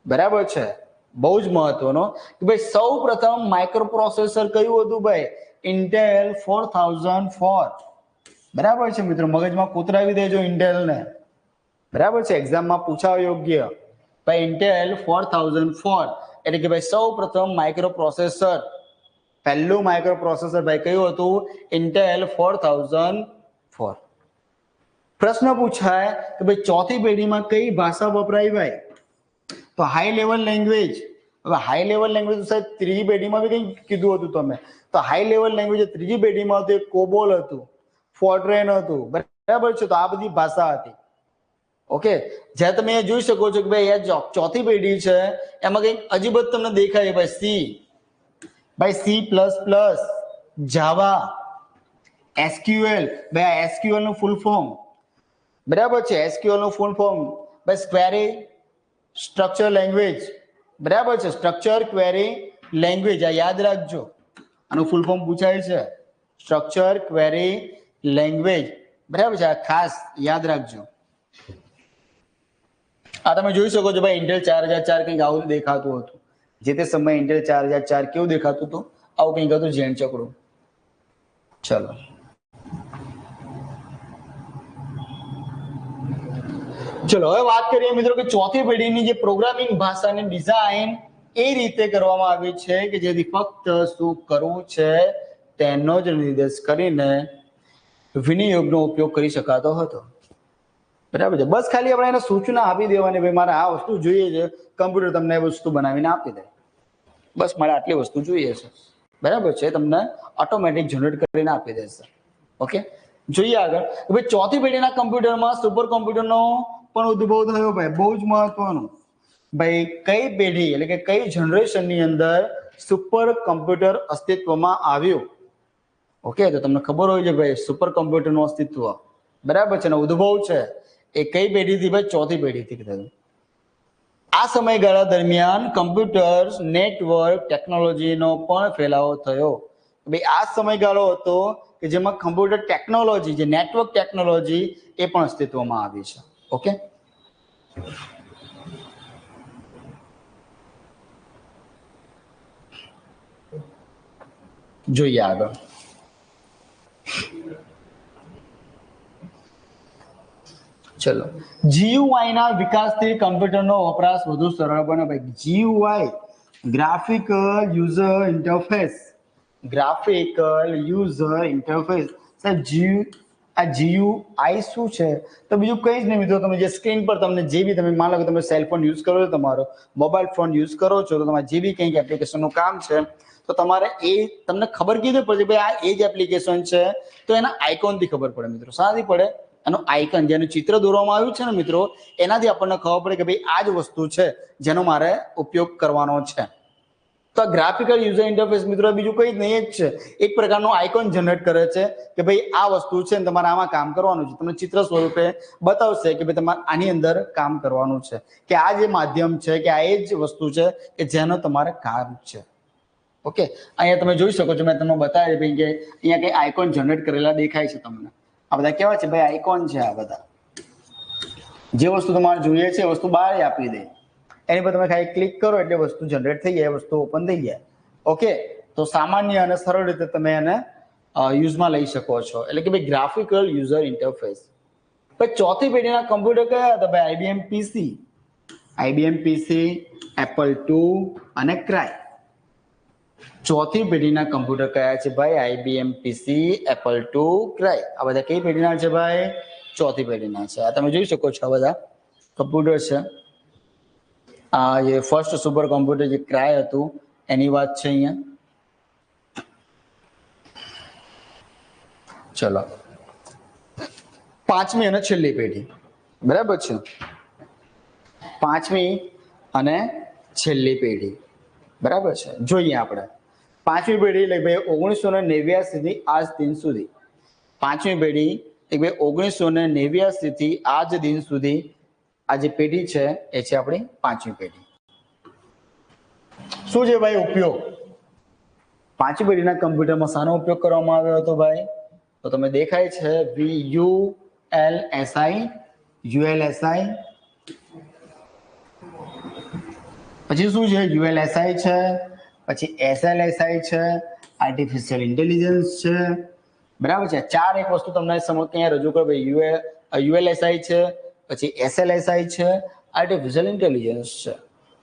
બરાબર છે, બહુ જ મહત્વનો કે ભાઈ સૌ પ્રથમ માઇક્રો પ્રોસેસર કયું હતું ભાઈ? ઇન્ટેલ 4004. બરાબર છે મિત્રો, મગજમાં કોતરાવી દેજો ઇન્ટેલ ને, બરાબર છે, એક્ઝામમાં પૂછાવ યોગ્ય. ભાઈ ઇન્ટેલ 4004 એટલે કે ભાઈ સૌ પ્રથમ માઇક્રો પ્રોસેસર, પહેલું માઇક્રો પ્રોસેસર ભાઈ કયું હતું? ઇન્ટેલ 4004. પ્રશ્ન પૂછાય કે ભાઈ ચોથી પેઢીમાં કઈ ભાષા વપરાય ભાઈ? તો હાઈ લેવલ લેંગ્વેજ. હવે હાઈ લેવલ લેંગ્વેજ સાહેબ ત્રીજી પેઢીમાં બી કંઈ કીધું હતું તમે, તો હાઈ લેવલ લેંગ્વેજ ત્રીજી પેઢીમાં હતું, કોબોલ હતું, ફોર્ટ્રેન હતું, બરાબર છે. તો આ બધી ભાષા હતી. ઓકે, જ્યાં તમે જોઈ શકો છો કે ભાઈ આ ચોથી પેઢી છે એમાં કંઈક અજીબ જ તમને દેખાય ભાઈ. સી પ્લસ પ્લસ, જાવા, એસક્યુએલ. ભાઈ આ એસક્યુએલ નું ફૂલ ફોર્મ, બરાબર છે, એસક્યુએલ નું ફૂલ ફોર્મ ભાઈ ક્વેરી સ્ટ્રક્ચર લેંગ્વેજ, બરાબર છે, સ્ટ્રક્ચર ક્વેરી લેંગ્વેજ. આ યાદ રાખજો, આનું ફૂલ ફોર્મ પૂછાય છે, સ્ટ્રક્ચર ક્વેરી લેંગ્વેજ, બરાબર છે, આ ખાસ યાદ રાખજો. આ તમે જોઈ શકો છો ભાઈ ઇન્ટેલ 4004 કંઈક આવું દેખાતું હતું. જે તે સમયે ઇન્ટેલ 4004 કેવું દેખાતું હતું? આવું કંઈક હતું, ઝેણ ચકડું. ચલો, હવે વાત કરીએ મિત્રો કે ચોથી પેઢીની જે પ્રોગ્રામિંગ ભાષાની ડિઝાઇન એ રીતે કરવામાં આવી છે કે જેથી ફક્ત શું કરવું છે તેનો જ નિર્દેશ કરીને વિનિયોગનો ઉપયોગ કરી શકાતો હતો. બરાબર છે, બસ ખાલી આપણે એને સૂચના આપી દેવાની, ભાઈ મારે આ વસ્તુ જોઈએ છે, કમ્પ્યુટર તમને એ વસ્તુ બનાવીને આપી દે, બસ મારે આટલી વસ્તુ જોઈએ છે, બરાબર છે, તમને ઓટોમેટિક જનરેટ કરીને આપી દેશે. ઓકે, જોઈએ આગળ. ભાઈ ચોથી પેઢીના કમ્પ્યુટરમાં સુપર કોમ્પ્યુટરનો પણ ઉદ્ભવ થયો ભાઈ, બહુ જ મહત્વનું. ભાઈ કઈ પેઢી એટલે કે કઈ જનરેશનની અંદર સુપર કોમ્પ્યુટર અસ્તિત્વમાં આવ્યું? ઓકે, તો તમને ખબર હોય છે ભાઈ સુપર કોમ્પ્યુટરનું અસ્તિત્વ, બરાબર છે, ને ઉદ્ભવ છે એ કઈ પેઢીથી ભાઈ? ચોથી પેઢીથી થયું. આ સમયગાળા દરમિયાન કમ્પ્યુટર્સ નેટવર્ક ટેકનોલોજીનો પણ ફેલાવો થયો. ભાઈ આ સમયગાળો હતો કે જેમાં કમ્પ્યુટર ટેકનોલોજી, જે નેટવર્ક ટેકનોલોજી એ પણ અસ્તિત્વમાં આવી છે. ઓકે, જોઈએ આગળ. ચલો, જીયુઆઈ ના વિકાસથી કમ્પ્યુટરનો વપરાશ વધુ સરળ બને ભાઈ. GUI graphical user interface, graphical user interface. સાહેબ આ જીયુઆઈ શું છે? તો બીજું કંઈ જ નહીં મિત્રો, તમે જે સ્ક્રીન પર તમને જે બી, તમે માનો કે તમે સેલ ફોન યુઝ કરો છો, તમારો મોબાઈલ ફોન યુઝ કરો છો, તો તમારે જે બી કંઈક એપ્લિકેશનનું કામ છે તો તમારે એ તમને ખબર કીધું પડે ભાઈ આ એ જ એપ્લિકેશન છે, તો એના આઇકોનથી ખબર પડે મિત્રો. શાથી પડે? એનું આઇકન, જેનું ચિત્ર દોરવામાં આવ્યું છે ને મિત્રો, એનાથી આપણને ખબર પડે કે ભાઈ આ જ વસ્તુ છે જેનો મારે ઉપયોગ કરવાનો છે. તો ગ્રાફિકલ યુઝર ઇન્ટરફેસ મિત્રો બીજું કંઈ જ નહીં, જ છે, એક પ્રકારનું આઇકોન જનરેટ કરે છે કે ભાઈ આ વસ્તુ છે ને તમારે આમાં કામ કરવાનું છે. તમને ચિત્ર સ્વરૂપે બતાવશે કે ભાઈ તમારે આની અંદર કામ કરવાનું છે, કે આ જે માધ્યમ છે, કે આ એ જ વસ્તુ છે કે જેનો તમારે કામ છે. ઓકે, અહીંયા તમે જોઈ શકો છો, મેં તમને બતાવ્યું ભાઈ કે અહીંયા કંઈ આઇકોન જનરેટ કરેલા દેખાય છે તમને. આ બધા કેવા છે ભાઈ? આઇકોન છે. આ બધા જે વસ્તુ તમારે જોઈએ છે એ વસ્તુ બહાર આપી દે, એની પર તમે ખાલી ક્લિક કરો એટલે વસ્તુ જનરેટ થઈ જાય, વસ્તુ ઓપન થઈ જાય. ઓકે, તો સામાન્ય અને સરળ રીતે તમે એને યુઝમાં લઈ શકો છો, એટલે કે ભાઈ ગ્રાફિકલ યુઝર ઇન્ટરફેસ. પછી ચોથી પેઢીના કમ્પ્યુટર કયા હતા ભાઈ? આઈબીએમ પીસી, એપલ II અને ક્રાય. ચોથી પેઢીના કમ્પ્યુટર કયા છે ભાઈ? આઈબીએમ પીસી, એપલ II, ક્રાય. આ બધા કઈ પેઢીના છે ભાઈ? ચોથી પેઢીના છે. આ તમે જોઈ શકો છો આ બધા કમ્પ્યુટર છે. આ જે ફર્સ્ટ સુપર કોમ્પ્યુટર જે ક્રાય હતું એની વાત છે અહીંયા. ચલો, પાંચમી અને છેલ્લી પેઢી, બરાબર છે? પાંચમી અને છેલ્લી પેઢી, બરાબર છે? જોઈએ આપણે પાંચમી પેઢી એટલે ભાઈ 1989 થી આજ દિન સુધી. પાંચમી પેઢી એટલે ભાઈ 1989 થી આજ દિન સુધી આ જે પેઢી છે એ છે આપણી પાંચમી પેઢી. શું છે ભાઈ ઉપયોગ? પાંચમી પેઢીના કમ્પ્યુટરમાં શાનો ઉપયોગ કરવામાં આવ્યો હતો ભાઈ? તો તમે દેખાય છે VULSI, પછી શું છે? ULSI છે, પછી SLSI છે, આર્ટિફિશિયલ ઇન્ટેલિજન્સ છે, બરાબર છે? ચાર એક વસ્તુ તમને અહીંયા રજૂ કરો ભાઈ. ULSI છે, પછી SLSI છે, આર્ટિફિશિયલ ઇન્ટેલિજન્સ છે,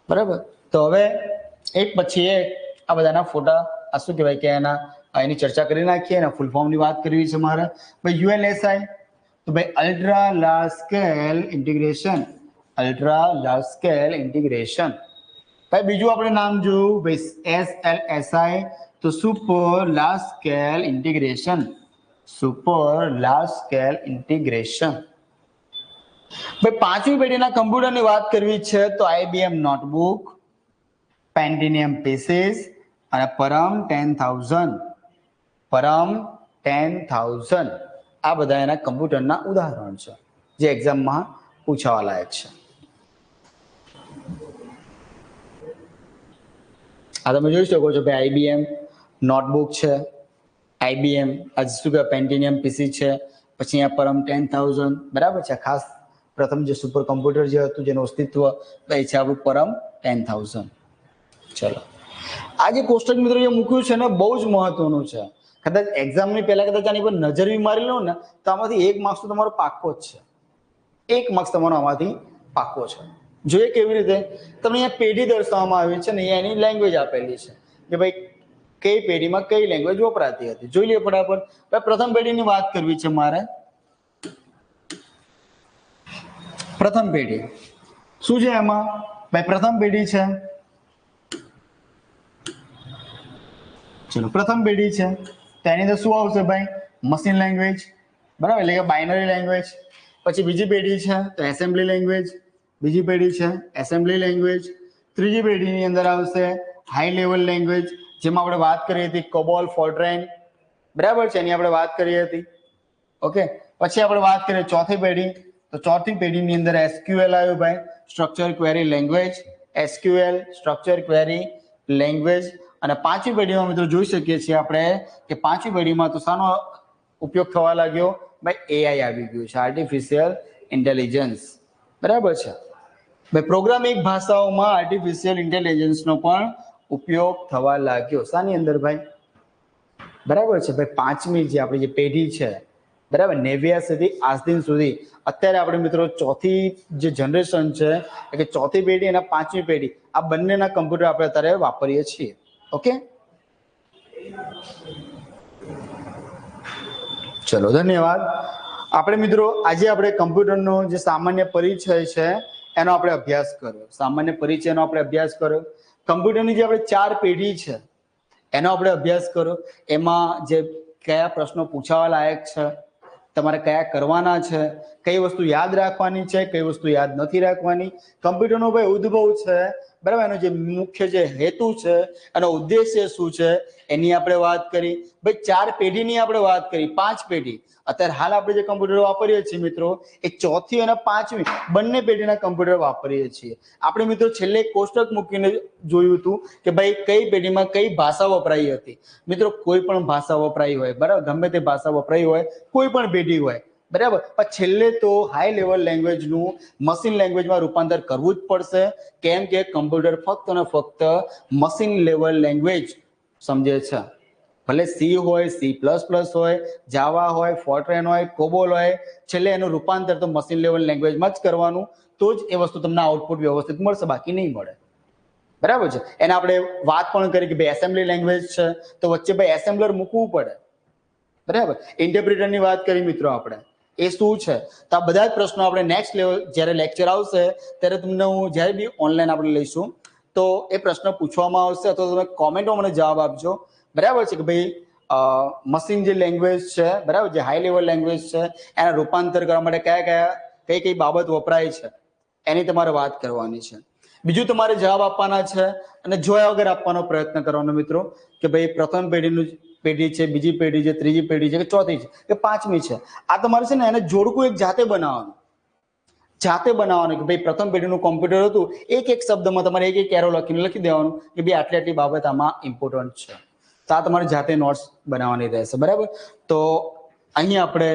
બરાબર? તો હવે એક પછી એક આ બધાના ફોટા આ શું કહેવાય કે એની ચર્ચા કરી નાખીએ. એના ફૂલ ફોર્મની વાત કરવી છે મારે. ભાઈ ULSI તો ભાઈ ultra large scale integration, ultra large scale integration. ભાઈ બીજું આપણે નામ જોયું ભાઈ SLSI તો super large scale integration, super large scale integration. ભાઈ પાંચમી પેઢીના કમ્પ્યુટરની વાત કરવી છે તો IBM નોટબુક, પેન્ટિનિયમ પીસીસ અને પરમ 10,000, પરમ 10,000 આ બધા એના કમ્પ્યુટરના ઉદાહરણ છે જે એક્ઝામમાં પૂછાવા લાયક છે. આ તમે જોઈ શકો છો ભાઈ IBM નોટબુક છે, IBM શું કહેવાય પેન્ટિનિયમ પીસી છે, પછી અહીંયા પરમ 10,000, બરાબર છે? ખાસ પ્રથમ જે સુપર કોમ્પ્યુટર જે હતું જેનું અસ્તિત્વ એ છે આપણું પરમ 10,000. ચલો, આ જે કોષ્ટક મિત્રો જે મૂક્યું છે ને બહુ જ મહત્વનું છે. કદાચ એક્ઝામની પહેલા કદાચ આની પર નજર બી મારી લો ને તો આમાંથી 1 માર્ક્સ તો તમારો પાક્કો જ છે. 1 માર્ક્સ તમારો આમાંથી પાક્કો છે. જોઈએ કેવી રીતે? તમને અહીંયા પેઢી દર્શાવવામાં આવી છે ને અહીંયા એની લેંગ્વેજ આપેલી છે કે ભાઈ કઈ પેઢીમાં કઈ લેંગ્વેજ વપરાતી હતી. જોઈ લઈએ ફટાફટ. પ્રથમ પેઢીની વાત કરવી છે મારે. પ્રથમ પેઢી શું છે એમાં? ભાઈ પ્રથમ પેઢી છે, ચલો પ્રથમ પેઢી છે તો એની અંદર શું આવશે ભાઈ? મશીન લેંગ્વેજ, બરાબર? એટલે કે બાઇનરી લેંગ્વેજ. પછી બીજી પેઢી છે તો એસેમ્બલી લેંગ્વેજ, બીજી પેઢી છે એસેમ્બલી લેંગ્વેજ. ત્રીજી પેઢીની અંદર આવશે હાઈ લેવલ લેંગ્વેજ, જેમાં આપણે વાત કરી હતી કોબોલ, ફોર્ટ્રેન, બરાબર છે? એની આપણે વાત કરી હતી. ઓકે, પછી આપણે વાત કરીએ ચોથી પેઢી તો ચોથી પેઢીની અંદર SQL આવ્યું ભાઈ, structure query language, SQL structure query language. અને પાંચમી પેઢીમાં મિત્રો જોઈ શકીએ છીએ આપણે કે પાંચમી પેઢીમાં તો શાનો ઉપયોગ થવા લાગ્યો ભાઈ? AI આવી ગયું છે, આર્ટિફિશિયલ ઇન્ટેલિજન્સ, બરાબર છે? ભાઈ પ્રોગ્રામિંગ ભાષાઓમાં આર્ટિફિશિયલ ઇન્ટેલિજન્સનો પણ ઉપયોગ થવા લાગ્યો. શાની અંદર ભાઈ? બરાબર છે ભાઈ પાંચમી જે આપણી જે પેઢી છે, બરાબર, 89 થી આજ દિન સુધી. અત્યારે આપણે મિત્રો ચોથી જે જનરેશન છે એટલે કે ચોથી પેઢી અને પાંચમી પેઢી આ બંનેના કમ્પ્યુટર આપણે અત્યારે વાપરીએ છીએ. ઓકે, ચલો ધન્યવાદ. આપણે મિત્રો આજે આપણે કમ્પ્યુટરનો જે સામાન્ય પરિચય છે એનો આપણે અભ્યાસ કર્યો. સામાન્ય પરિચયનો આપણે અભ્યાસ કર્યો. કમ્પ્યુટરની જે આપણે 4 પેઢી છે એનો આપણે અભ્યાસ કર્યો. એમાં જે કયા પ્રશ્નો પૂછાવા લાયક છે, તમારે કયા કરવાના છે, કઈ વસ્તુ યાદ રાખવાની છે, કઈ વસ્તુ યાદ નથી રાખવાની. કમ્પ્યુટરનો ભાઈ ઉદ્ભવ છે, બરાબર, એનો જે મુખ્ય જે હેતુ છે, એનો ઉદ્દેશ્ય શું છે એની આપણે વાત કરી. ભાઈ 4 પેઢીની આપણે વાત કરી, 5 પેઢી. અત્યારે હાલ આપણે જે કમ્પ્યુટર વાપરીએ છીએ મિત્રો એ ચોથી અને પાંચમી બંને પેઢીના કમ્પ્યુટર વાપરીએ છીએ. આપણે મિત્રો છેલ્લે કોષ્ટક મૂકીને જોયું હતું કે ભાઈ કઈ પેઢીમાં કઈ ભાષા વપરાઈ હતી. મિત્રો કોઈ પણ ભાષા વપરાઈ હોય, બરાબર, ગમે તે ભાષા વપરાઈ હોય, કોઈ પણ પેઢી હોય, બરાબર, પણ છેલ્લે તો હાઈ લેવલ લેંગ્વેજનું મશીન લેંગ્વેજમાં રૂપાંતર કરવું જ પડશે. કેમ કે કમ્પ્યુટર ફક્ત અને ફક્ત મશીન લેવલ લેંગ્વેજ સમજે છે. ભલે સી હોય, C++ હોય, જાવા હોય, ફોર્ટ્રેન હોય, કોબોલ હોય, છેલ્લે એનું રૂપાંતર તો મશીન લેવલ લેંગ્વેજમાં જ કરવાનું, તો જ એ વસ્તુ તમને આઉટપુટ વ્યવસ્થિત મળશે, બાકી નહીં મળે. બરાબર છે. એને આપણે વાત પણ કરી કે ભાઈ એસેમ્બલી લેંગ્વેજ છે તો વચ્ચે ભાઈ એસેમ્બલર મૂકવું પડે. બરાબર. ઇન્ટરપ્રિટરની વાત કરી મિત્રો આપણે, એ શું છે? તો આ બધા જ પ્રશ્નો આપણે નેક્સ્ટ લેવલ જ્યારે લેક્ચર આવશે ત્યારે તમને હું જ્યારે બી ઓનલાઈન આપણે લઈશું તો એ પ્રશ્ન પૂછવામાં આવશે, અથવા તમે કોમેન્ટમાં મને જવાબ આપજો. બરાબર છે કે ભાઈ મશીન જે લેંગ્વેજ છે, બરાબર, જે હાઈ લેવલ લેંગ્વેજ છે, એના રૂપાંતર કરવા માટે કઈ કઈ બાબત વપરાય છે એની તમારે વાત કરવાની છે. બીજું તમારે જવાબ આપવાના છે અને જોયા વગર આપવાનો પ્રયત્ન કરવાનો મિત્રો, કે ભાઈ પ્રથમ પેઢી છે, બીજી પેઢી છે, ત્રીજી પેઢી છે કે ચોથી છે કે પાંચમી છે. આ તમારે છે ને એને જોડકું એક જાતે બનાવવાનું કે ભાઈ પ્રથમ પેઢીનું કોમ્પ્યુટર હતું, એક એક શબ્દમાં તમારે એક એક એરો લખીને લખી દેવાનું કે ભાઈ આટલી આટલી બાબત આમાં ઇમ્પોર્ટન્ટ છે. તો આ તમારે જાતે નોટ્સ બનાવવાની રહેશે. બરાબર. તો અહીં આપણે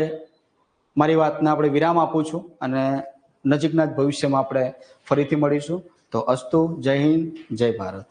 મારી વાતને આપણે વિરામ આપું છું અને નજીકના જ ભવિષ્યમાં આપણે ફરીથી મળીશું. તો અસ્તુ, જય હિન્દ, જય ભારત.